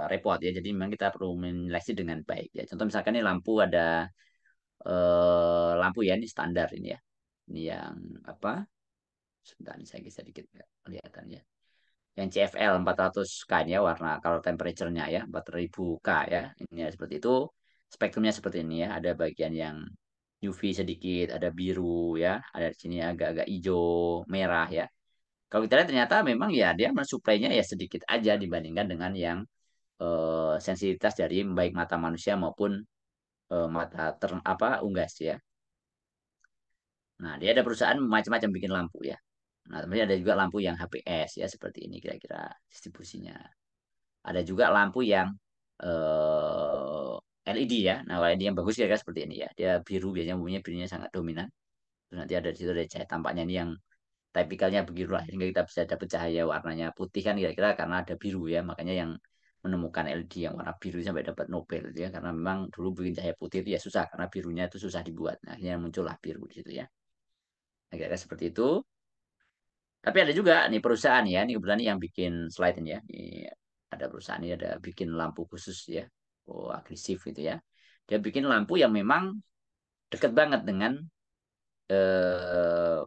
repot ya. Jadi memang kita perlu menyeleksi dengan baik ya. Contoh misalkan ini lampu ada lampu ya ini standar ini ya. Ini yang apa? Sebentar ini saya geser dikit ya, kelihatan ya. Yang CFL 400K ini ya warna kalau temperature-nya ya 4000 K ya. Ini ya, seperti itu. Spektrumnya seperti ini ya. Ada bagian yang UV sedikit, ada biru ya, ada di sini agak-agak hijau, merah ya. Kalau kita lihat ternyata memang ya dia mensuplainya ya sedikit aja dibandingkan dengan yang sensitivitas dari baik mata manusia maupun mata unggas ya. Nah, dia ada perusahaan macam-macam bikin lampu ya. Nah, kemudian ada juga lampu yang HPS ya seperti ini kira-kira distribusinya. Ada juga lampu yang LED ya. Nah, LED yang bagus kira-kira seperti ini ya. Dia biru biasanya umumnya birunya sangat dominan. Terus nanti ada di situ ada cahaya tampaknya ini yang tipikalnya begitu lah. Sehingga kita bisa dapat cahaya warnanya putih kan kira-kira karena ada biru ya. Makanya yang menemukan LED yang warna biru sampai dapat Nobel gitu ya. Karena memang dulu bikin cahaya putih itu ya susah karena birunya itu susah dibuat. Nah, akhirnya muncullah biru di situ ya. Nah, kira-kira seperti itu. Tapi ada juga nih perusahaan ya, ini kebetulan yang bikin slide ini ya. Ini ada perusahaan ini ada bikin lampu khusus ya. Oh, agresif gitu ya. Dia bikin lampu yang memang dekat banget dengan eh,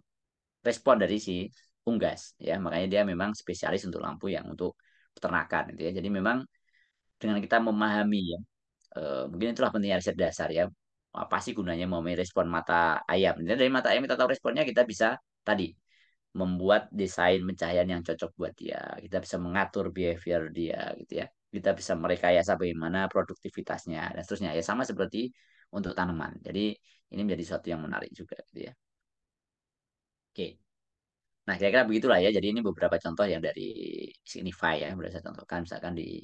respon dari si unggas ya. Makanya dia memang spesialis untuk lampu yang untuk peternakan gitu ya. Jadi memang dengan kita memahami ya, mungkin itulah pentingnya riset dasar ya. Apa sih gunanya mau merespon mata ayam? Jadi dari mata ayam kita tahu responnya kita bisa tadi membuat desain pencahayaan yang cocok buat dia. Kita bisa mengatur behavior dia gitu ya. Kita bisa merekayasa bagaimana produktivitasnya dan seterusnya. Ya sama seperti untuk tanaman. Jadi ini menjadi sesuatu yang menarik juga gitu ya. Oke. Nah, kira-kira begitulah ya. Jadi ini beberapa contoh yang dari Signify ya, boleh saya contohkan misalkan di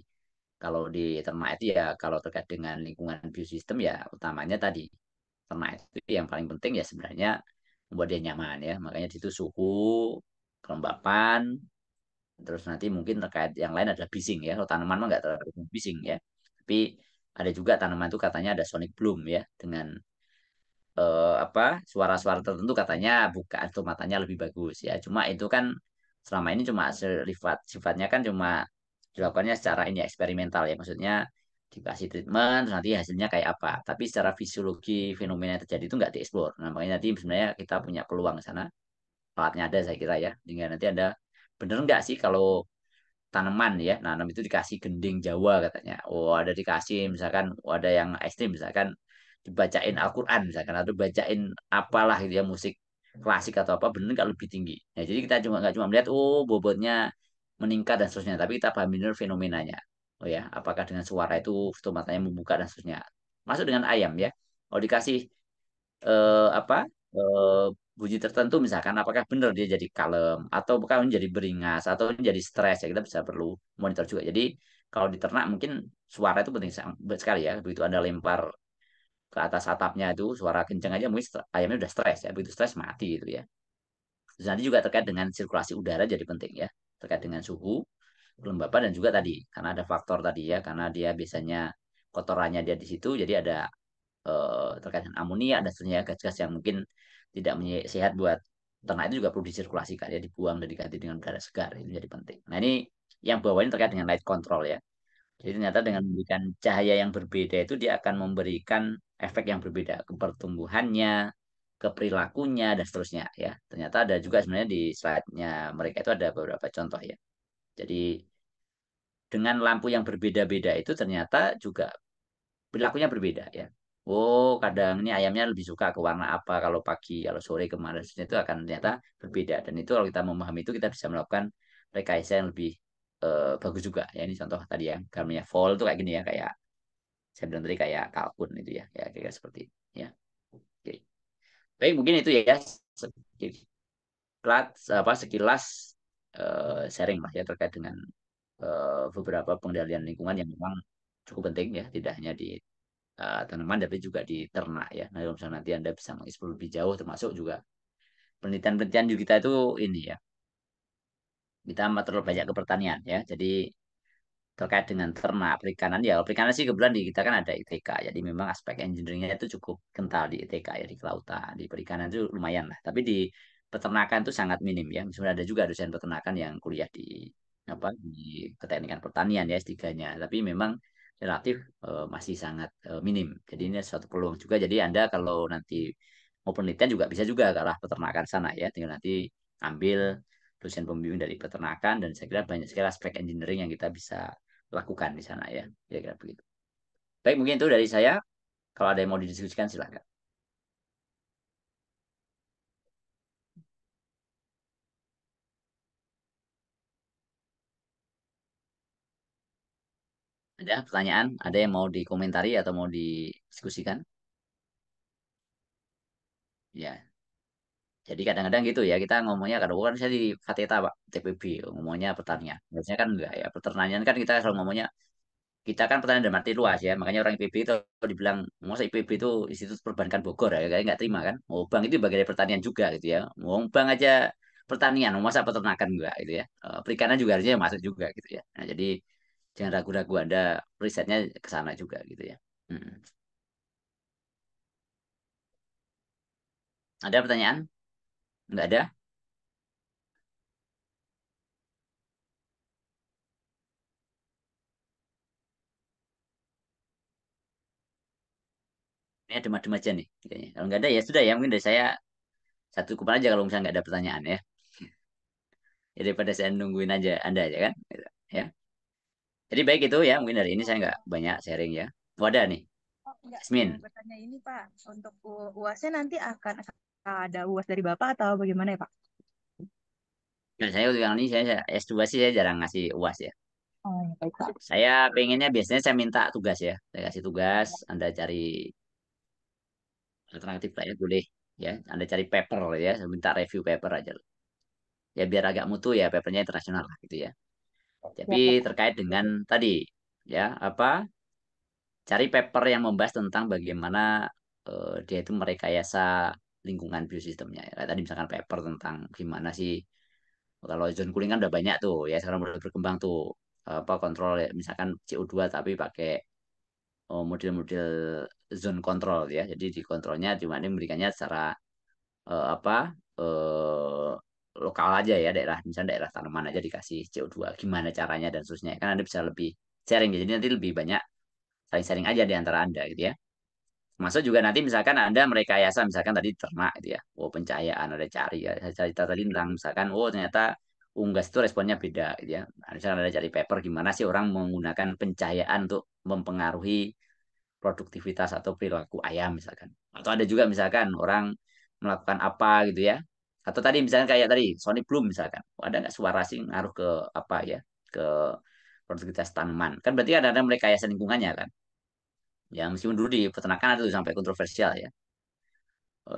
kalau di ternak itu ya kalau terkait dengan lingkungan biosistem ya utamanya tadi ternak itu yang paling penting ya sebenarnya membuat dia nyaman ya. Makanya di situ suhu, kelembapan, terus nanti mungkin terkait yang lain adalah bising ya. Kalau tanaman mah nggak terlalu bising ya. Tapi ada juga tanaman itu katanya ada sonic bloom ya dengan apa suara-suara tertentu katanya buka atau matanya lebih bagus ya. Cuma itu kan selama ini cuma sifatnya kan cuma dilakukannya secara ini ya, eksperimental ya. Maksudnya dikasih treatment terus nanti hasilnya kayak apa. Tapi secara fisiologi fenomena yang terjadi itu nggak dieksplor. Nah, makanya nanti sebenarnya kita punya peluang ke sana. Alatnya ada saya kira ya. Hingga nanti ada bener nggak sih kalau tanaman ya nanam itu dikasih gending Jawa katanya oh ada dikasih misalkan oh, ada yang ekstrim misalkan dibacain Al-Quran misalkan atau bacain apalah gitu ya musik klasik atau apa bener nggak lebih tinggi nah jadi kita cuma nggak cuma melihat oh bobotnya meningkat dan seterusnya tapi kita pahami benar fenomenanya oh ya apakah dengan suara itu tutup matanya membuka dan seterusnya masuk dengan ayam ya kalau dikasih apa bunyi tertentu misalkan apakah benar dia jadi kalem atau bukan menjadi beringas atau menjadi stres ya kita bisa perlu monitor juga jadi kalau di ternak mungkin suara itu penting sekali ya begitu Anda lempar ke atas atapnya itu suara kenceng aja mungkin ayamnya udah stres ya begitu stres mati gitu ya terus nanti juga terkait dengan sirkulasi udara jadi penting ya terkait dengan suhu kelembapan dan juga tadi karena ada faktor tadi ya karena dia biasanya kotorannya dia di situ jadi ada terkait dengan amonia dan seterusnya gas-gas yang mungkin tidak sehat buat ternak itu juga perlu disirkulasikan ya dibuang dan diganti dengan udara segar itu jadi penting. Nah ini yang bawah ini terkait dengan light control ya. Jadi ternyata dengan memberikan cahaya yang berbeda itu dia akan memberikan efek yang berbeda ke pertumbuhannya, ke perilakunya dan seterusnya ya. Ternyata ada juga sebenarnya di slide-nya mereka itu ada beberapa contoh ya. Jadi dengan lampu yang berbeda-beda itu ternyata juga perilakunya berbeda ya. Oh, kadang ini ayamnya lebih suka ke warna apa kalau pagi, kalau sore kemana itu akan ternyata berbeda. Dan itu kalau kita memahami itu kita bisa melakukan rekayasa yang lebih bagus juga. Ya ini contoh tadi ya, gambarnya fall itu kayak gini ya, kayak saya bilang tadi kayak kalkun itu ya kayak seperti itu, ya. Oke. Baik, mungkin itu ya sekilas sharing lah ya terkait dengan beberapa pengendalian lingkungan yang memang cukup penting ya, tidak hanya di tanaman tapi juga di ternak ya. Nah, kalau misalnya nanti Anda bisa mengeksplor lebih jauh termasuk juga penelitian-penelitian di kita itu ini ya. Kita amat terlalu banyak ke pertanian ya. Jadi terkait dengan ternak perikanan ya perikanan sih kebetulan di kita kan ada ITK jadi memang aspek engineeringnya itu cukup kental di ITK ya di kelautan di perikanan itu lumayan lah tapi di peternakan itu sangat minim ya misalnya ada juga dosen peternakan yang kuliah di apa di keteknikan pertanian ya S3-nya tapi memang relatif masih sangat minim jadi ini suatu peluang juga jadi Anda kalau nanti mau penelitian juga bisa juga ke arah peternakan sana ya tinggal nanti ambil dosen pembimbing dari peternakan dan saya kira banyak sekali aspek engineering yang kita bisa lakukan di sana ya. Kira-kira begitu. Baik, mungkin itu dari saya. Kalau ada yang mau didiskusikan silakan. Ada pertanyaan? Ada yang mau dikomentari atau mau didiskusikan? Ya. Jadi kadang-kadang gitu ya, kita ngomongnya kadang kan saya di Fateta Pak, TPB, ngomongnya pertanian. Biasanya kan enggak ya, pertanian kan kita selalu ngomongnya kita kan pertanian dalam arti luas ya makanya orang IPB itu kalau dibilang masa IPB itu Institut Perbankan Bogor ya kayak nggak terima kan oh bank itu bagian dari pertanian juga gitu ya mau bank aja pertanian masa peternakan enggak gitu ya perikanan juga harusnya masuk juga gitu ya nah jadi jangan ragu-ragu Anda risetnya ke sana juga gitu ya. Mm. Ada pertanyaan nggak ada ini ada macam aja nih kayaknya kalau nggak ada ya sudah ya mungkin dari saya satu kupan aja kalau misalnya nggak ada pertanyaan ya. Ya, daripada saya nungguin aja Anda aja kan gitu. Ya jadi baik itu ya mungkin dari ini Oh, saya nggak banyak sharing ya. Wadah nih oh enggak, Jasmine. mau bertanya ini Pak, untuk UASnya nanti akan ada UAS dari Bapak atau bagaimana ya Pak? Nah, saya untuk yang ini saya S2 sih saya jarang ngasih UAS ya. Oh, ya baik Pak. Saya pengennya biasanya saya minta tugas ya. Saya kasih tugas, Anda cari alternatif lah ya boleh ya. Anda cari paper ya, saya minta review paper aja. Ya biar agak mutu ya papernya internasional lah gitu ya. Tapi Siap, Pak. terkait dengan tadi ya apa cari paper yang membahas tentang bagaimana dia itu merekayasa lingkungan biosistemnya. Ya. Kayak tadi misalkan paper tentang gimana sih kalau zone cooling kan udah banyak tuh ya sekarang udah berkembang tuh apa kontrol ya misalkan CO2 tapi pakai model-model zone control ya. Jadi di kontrolnya cuma ini memberikannya secara apa eh, lokal aja ya daerah misalnya daerah tanaman aja dikasih CO2 gimana caranya dan seterusnya kan Anda bisa lebih sharing ya. Jadi nanti lebih banyak saling-saling aja di antara Anda gitu ya. Masuk juga nanti misalkan Anda merekayasa misalkan tadi ternak gitu ya. Oh pencahayaan ada cari ya. Saya cerita tadi tentang misalkan oh ternyata unggas itu responnya beda gitu ya. Nah, misalkan ada cari paper gimana sih orang menggunakan pencahayaan untuk mempengaruhi produktivitas atau perilaku ayam misalkan. Atau ada juga misalkan orang melakukan apa gitu ya. Atau tadi misalkan kayak tadi Sonic Bloom misalkan. Oh, ada nggak suara sih ngaruh ke apa ya ke produktivitas tanaman. Kan berarti ada merekayasa lingkungannya kan. Ya meskipun dulu di peternakan ada tuh sampai kontroversial ya.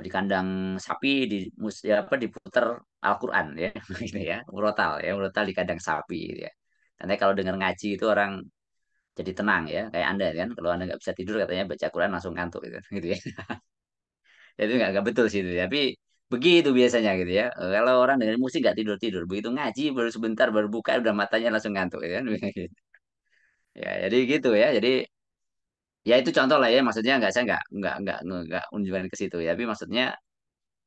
Di kandang sapi ya apa diputer Al-Qur'an ya gitu ya. Murotal di kandang sapi gitu ya. Nanti kalau dengar ngaji itu orang jadi tenang ya kayak Anda kan kalau Anda nggak bisa tidur katanya baca Quran langsung ngantuk gitu, gitu ya. Itu nggak betul sih itu tapi begitu biasanya gitu ya. Kalau orang dengerin musik nggak tidur tidur begitu ngaji baru sebentar baru buka udah matanya langsung ngantuk gitu kan. Ya jadi gitu ya jadi ya itu contoh lah ya maksudnya nggak saya nggak unjukkan ke situ ya tapi maksudnya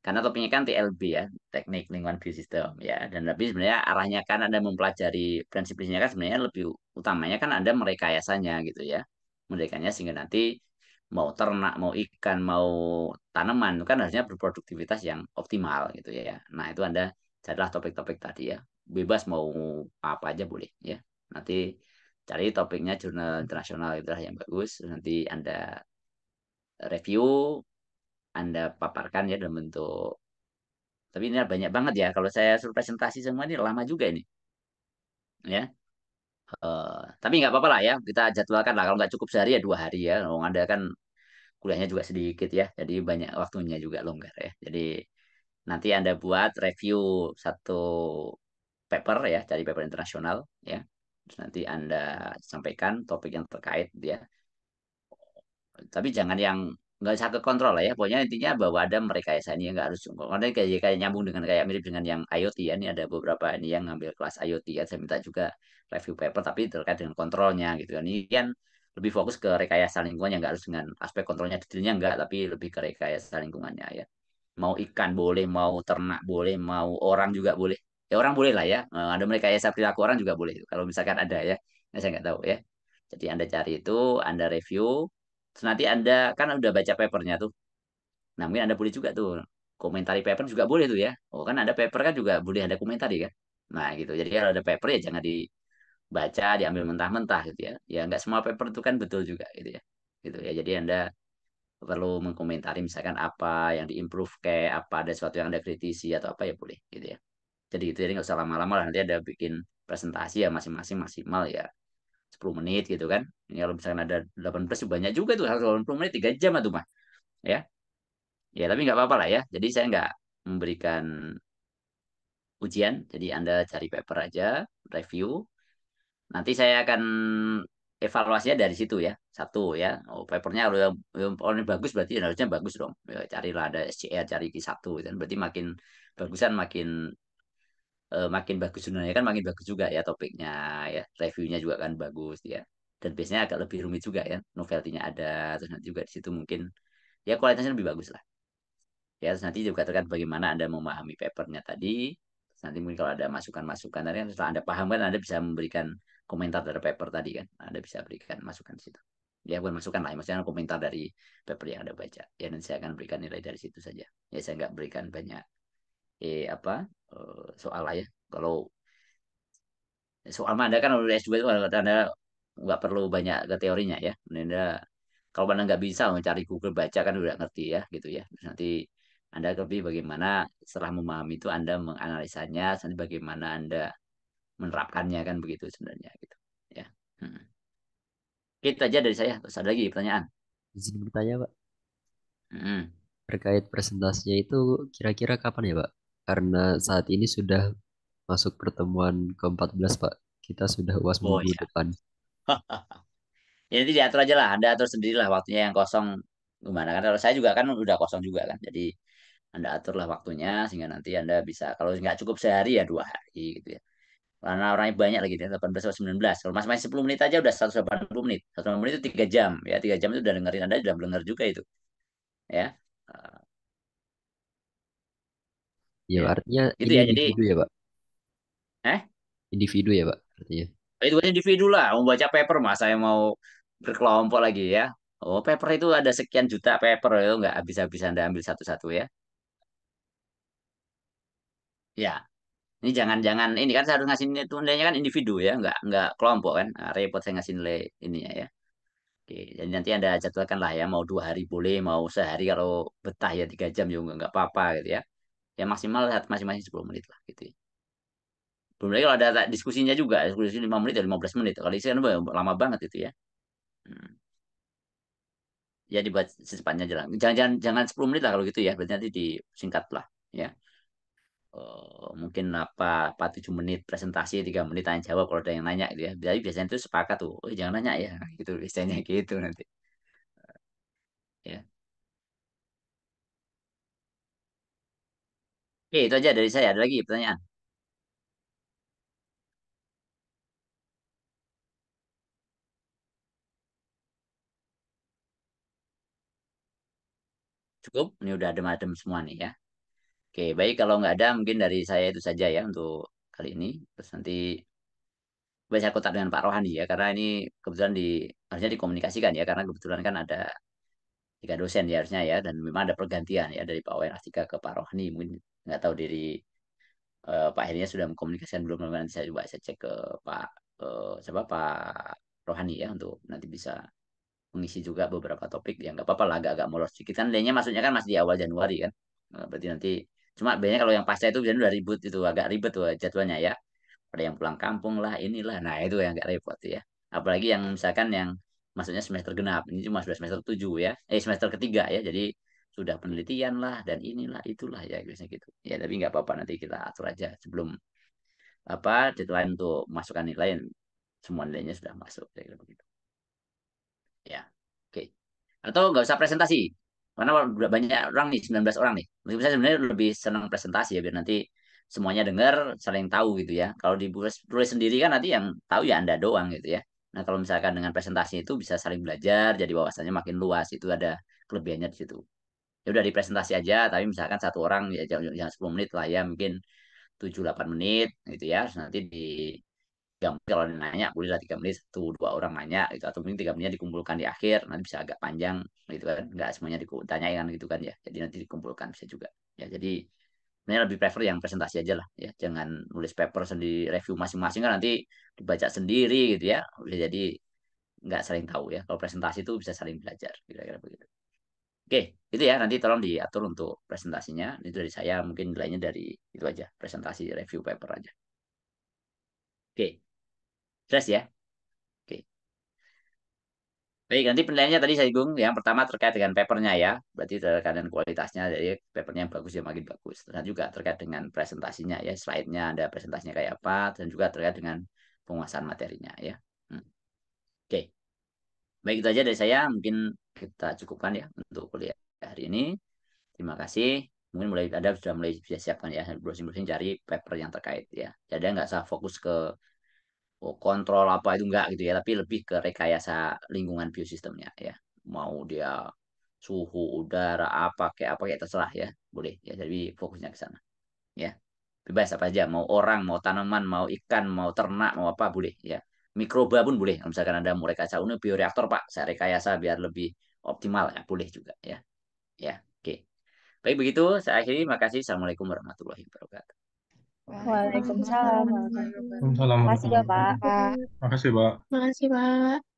karena topiknya kan TLB ya teknik lingkungan biosistem ya dan lebih sebenarnya arahnya kan Anda mempelajari prinsip-prinsipnya kan sebenarnya lebih utamanya kan Anda merekayasanya gitu ya merekayasanya sehingga nanti mau ternak mau ikan mau tanaman itu kan harusnya berproduktivitas yang optimal gitu ya nah itu Anda carilah topik-topik tadi ya bebas mau apa aja boleh ya nanti cari topiknya jurnal internasional itulah yang bagus terus nanti Anda review Anda paparkan ya dalam bentuk tapi ini banyak banget ya. Kalau saya suruh presentasi semua ini lama juga ini, ya. Tapi nggak apa-apa lah ya. Kita jadwalkan lah. Kalau nggak cukup sehari ya 2 hari ya. Kalau Anda kan kuliahnya juga sedikit ya. Jadi banyak waktunya juga longgar ya. Jadi nanti Anda buat review satu paper ya, cari paper internasional ya. Terus nanti Anda sampaikan topik yang terkait ya. Tapi jangan yang nggak usah ke kontrol lah ya. Pokoknya intinya bahwa ada merekayasa ini nggak harus karena kayak nyambung dengan kayak mirip dengan yang IoT ya. Ini ada beberapa ini yang ngambil kelas IoT ya. Saya minta juga review paper tapi terkait dengan kontrolnya gitu kan. Ini kan lebih fokus ke rekayasa lingkungannya nggak harus dengan aspek kontrolnya detailnya nggak tapi lebih ke rekayasa lingkungannya ya. Mau ikan boleh, mau ternak boleh, mau orang juga boleh. Ya orang boleh lah ya. Ada merekayasa perilaku orang juga boleh. Kalau misalkan ada ya. Nah, saya nggak tahu ya. Jadi Anda cari itu, Anda review, terus nanti Anda kan udah baca papernya tuh. Nah, mungkin Anda boleh juga tuh komentari paper juga boleh tuh ya. Oh, kan ada paper kan juga boleh ada komentari kan. Nah, gitu. Jadi kalau ada paper ya jangan dibaca, diambil mentah-mentah gitu ya. Ya nggak semua paper itu kan betul juga gitu ya. Gitu ya. Jadi Anda perlu mengkomentari misalkan apa yang diimprove kayak apa ada sesuatu yang Anda kritisi atau apa ya boleh gitu ya. Jadi gitu jadi nggak usah lama-lama lah nanti ada bikin presentasi ya masing-masing maksimal ya 10 menit gitu kan. Ini kalau misalkan ada 18 sih banyak juga tuh 80 menit 3 jam atau mah ya. Ya, tapi nggak apa-apa lah ya. Jadi saya nggak memberikan ujian. Jadi Anda cari paper aja, review. Nanti saya akan evaluasinya dari situ ya. Satu ya. Oh, papernya kalau ini bagus berarti harusnya bagus dong. Ya, carilah ada SCR, cari Q1. Dan berarti makin bagusan makin bagus sebenarnya kan makin bagus juga ya topiknya ya. Reviewnya juga kan bagus ya. Dan biasanya agak lebih rumit juga ya. Novelty-nya ada. Terus nanti juga di situ mungkin ya kualitasnya lebih bagus lah. Ya, terus nanti juga terkait bagaimana Anda memahami papernya tadi. Terus nanti mungkin kalau ada masukan-masukan tadi kan setelah Anda paham kan Anda bisa memberikan komentar dari paper tadi kan. Anda bisa berikan masukan di situ. Ya, bukan masukan lah, ya, maksudnya komentar dari paper yang Anda baca. Ya, nanti saya akan berikan nilai dari situ saja. Ya, saya nggak berikan banyak apa soal lah ya. Kalau soal mah Anda kan udah S2 itu Anda nggak perlu banyak ke teorinya ya. Anda kalau Anda nggak bisa mencari Google baca kan udah ngerti ya gitu ya. Terus nanti Anda lebih bagaimana setelah memahami itu Anda menganalisanya, nanti bagaimana Anda menerapkannya kan begitu sebenarnya gitu. Ya. Hmm. Itu aja dari saya. Terus ada lagi pertanyaan. Izin bertanya, Pak, Hmm. terkait presentasinya itu kira-kira kapan ya, Pak? Karena saat ini sudah masuk pertemuan ke-14, Pak. Kita sudah UAS Oh minggu ya. depan. Ya nanti diatur aja lah. Anda atur sendiri lah waktunya yang kosong gimana kan. Kalau saya juga kan udah kosong juga kan. Jadi Anda aturlah waktunya sehingga nanti Anda bisa kalau nggak cukup sehari ya 2 hari gitu ya. Karena orangnya banyak lagi ya, 18 atau 19. Kalau masing-masing 10 menit aja udah 180 menit. 180 menit itu 3 jam. Ya, 3 jam itu udah dengerin Anda udah dengar juga itu. Ya. Eh, Ya, ya. artinya Gitu ini ya. Jadi, individu ya, Pak? eh, Individu ya, Pak, artinya. itu kan individu lah. Mau baca paper mas, saya mau berkelompok lagi ya. Oh, paper itu ada sekian juta paper itu nggak habis-habis Anda ambil satu-satu ya. Ya, ini jangan-jangan ini kan saya harus ngasih nilainya kan individu ya, nggak kelompok kan. Nah, repot saya ngasih nilai ini ya. Oke, jadi nanti Anda jadwalkan lah ya, mau 2 hari boleh, mau sehari kalau betah ya 3 jam juga nggak apa-apa gitu ya. Ya maksimal masing-masing 10 menit lah gitu ya. Belum lagi kalau ada diskusinya juga, diskusi 5 menit ya 15 menit. Kalau isi kan lama banget itu ya. Hmm. Ya dibuat secepatnya aja lah. Jangan 10 menit lah kalau gitu ya, berarti nanti disingkat lah ya. Mungkin apa 7 menit presentasi 3 menit tanya jawab kalau ada yang nanya gitu ya. Jadi biasanya itu sepakat tuh, oh, jangan nanya ya gitu biasanya gitu nanti ya. Oke, itu aja dari saya. Ada lagi pertanyaan? Cukup? Ini udah adem-adem semua nih ya. Oke, baik kalau nggak ada mungkin dari saya itu saja ya untuk kali ini. Terus nanti saya kontak dengan Pak Rohani ya karena ini kebetulan harusnya dikomunikasikan ya karena kebetulan kan ada 3 dosen ya harusnya ya dan memang ada pergantian ya dari Pak Wen Astika ke Pak Rohani mungkin nggak tahu dari Pak Herinya sudah mengkomunikasikan belum nanti saya coba saya cek ke Pak siapa Pak Rohani ya untuk nanti bisa mengisi juga beberapa topik yang nggak apa-apa lah agak-agak molor sedikit kan lainnya masuknya kan masih di awal Januari kan. Berarti nanti cuma biasanya kalau yang pasca itu biasanya udah ribut itu agak ribet tuh jadwalnya ya ada yang pulang kampung lah inilah nah itu yang agak repot tuh ya apalagi yang misalkan yang masuknya semester genap ini cuma sudah semester 7 ya semester ketiga ya jadi sudah penelitian lah dan inilah itulah ya biasanya gitu ya tapi nggak apa-apa nanti kita atur aja sebelum apa deadline untuk masukkan nilai semua nilainya sudah masuk saya kira begitu ya oke atau nggak usah presentasi Karena udah banyak orang nih, 19 orang nih. Meskipun saya sebenarnya lebih senang presentasi ya, biar nanti semuanya dengar, saling tahu gitu ya. Kalau tulis sendiri kan nanti yang tahu ya Anda doang gitu ya. Nah, kalau misalkan dengan presentasi itu bisa saling belajar, jadi wawasannya makin luas. Itu ada kelebihannya di situ. Ya udah di presentasi aja, tapi misalkan satu orang ya jangan 10 menit lah ya, mungkin 7-8 menit gitu ya. Terus nanti di 3 menit kalau nanya bolehlah 3 menit, satu dua orang nanya gitu, atau mungkin 3 menitnya dikumpulkan di akhir, nanti bisa agak panjang gitu kan, nggak semuanya ditanyakan gitu kan ya, jadi nanti dikumpulkan bisa juga ya. Jadi sebenarnya lebih prefer yang presentasi aja lah ya, jangan nulis paper sendiri, review masing-masing kan nanti dibaca sendiri gitu ya, bisa jadi nggak saling tahu ya. Kalau presentasi itu bisa saling belajar kira-kira begitu. Oke, itu ya, nanti tolong diatur untuk presentasinya. Itu dari saya, mungkin nilainya dari itu aja, presentasi review paper aja. Oke, stress ya. Oke. Baik, nanti penilaiannya tadi saya singgung. Yang pertama terkait dengan papernya ya. Berarti terkait dengan kualitasnya. Jadi papernya yang bagus ya makin bagus. Dan juga terkait dengan presentasinya ya. Slide-nya ada presentasinya kayak apa. Dan juga terkait dengan penguasaan materinya ya. Oke. Baik, itu aja dari saya. Mungkin kita cukupkan ya untuk kuliah hari ini. Terima kasih. Mungkin sudah mulai bisa siapkan ya. Browsing-browsing cari paper yang terkait ya. Jadi nggak usah fokus ke kontrol apa itu enggak gitu ya, tapi lebih ke rekayasa lingkungan biosistemnya ya. Mau dia suhu udara apa kayak terserah ya, boleh ya. Jadi fokusnya ke sana ya. Bebas apa aja, mau orang, mau tanaman, mau ikan, mau ternak, mau apa boleh ya. Mikroba pun boleh. Kalau misalkan ada mau rekayasa, ini bioreaktor Pak, saya rekayasa biar lebih optimal ya, boleh juga ya. Ya, oke. Baik begitu, saya akhiri. Makasih. Assalamualaikum warahmatullahi wabarakatuh. Waalaikumsalam warahmatullahi wabarakatuh. Waalaikumsalam Makasih warahmatullahi Bapak. wabarakatuh. Makasih, Pak. Makasih, Pak.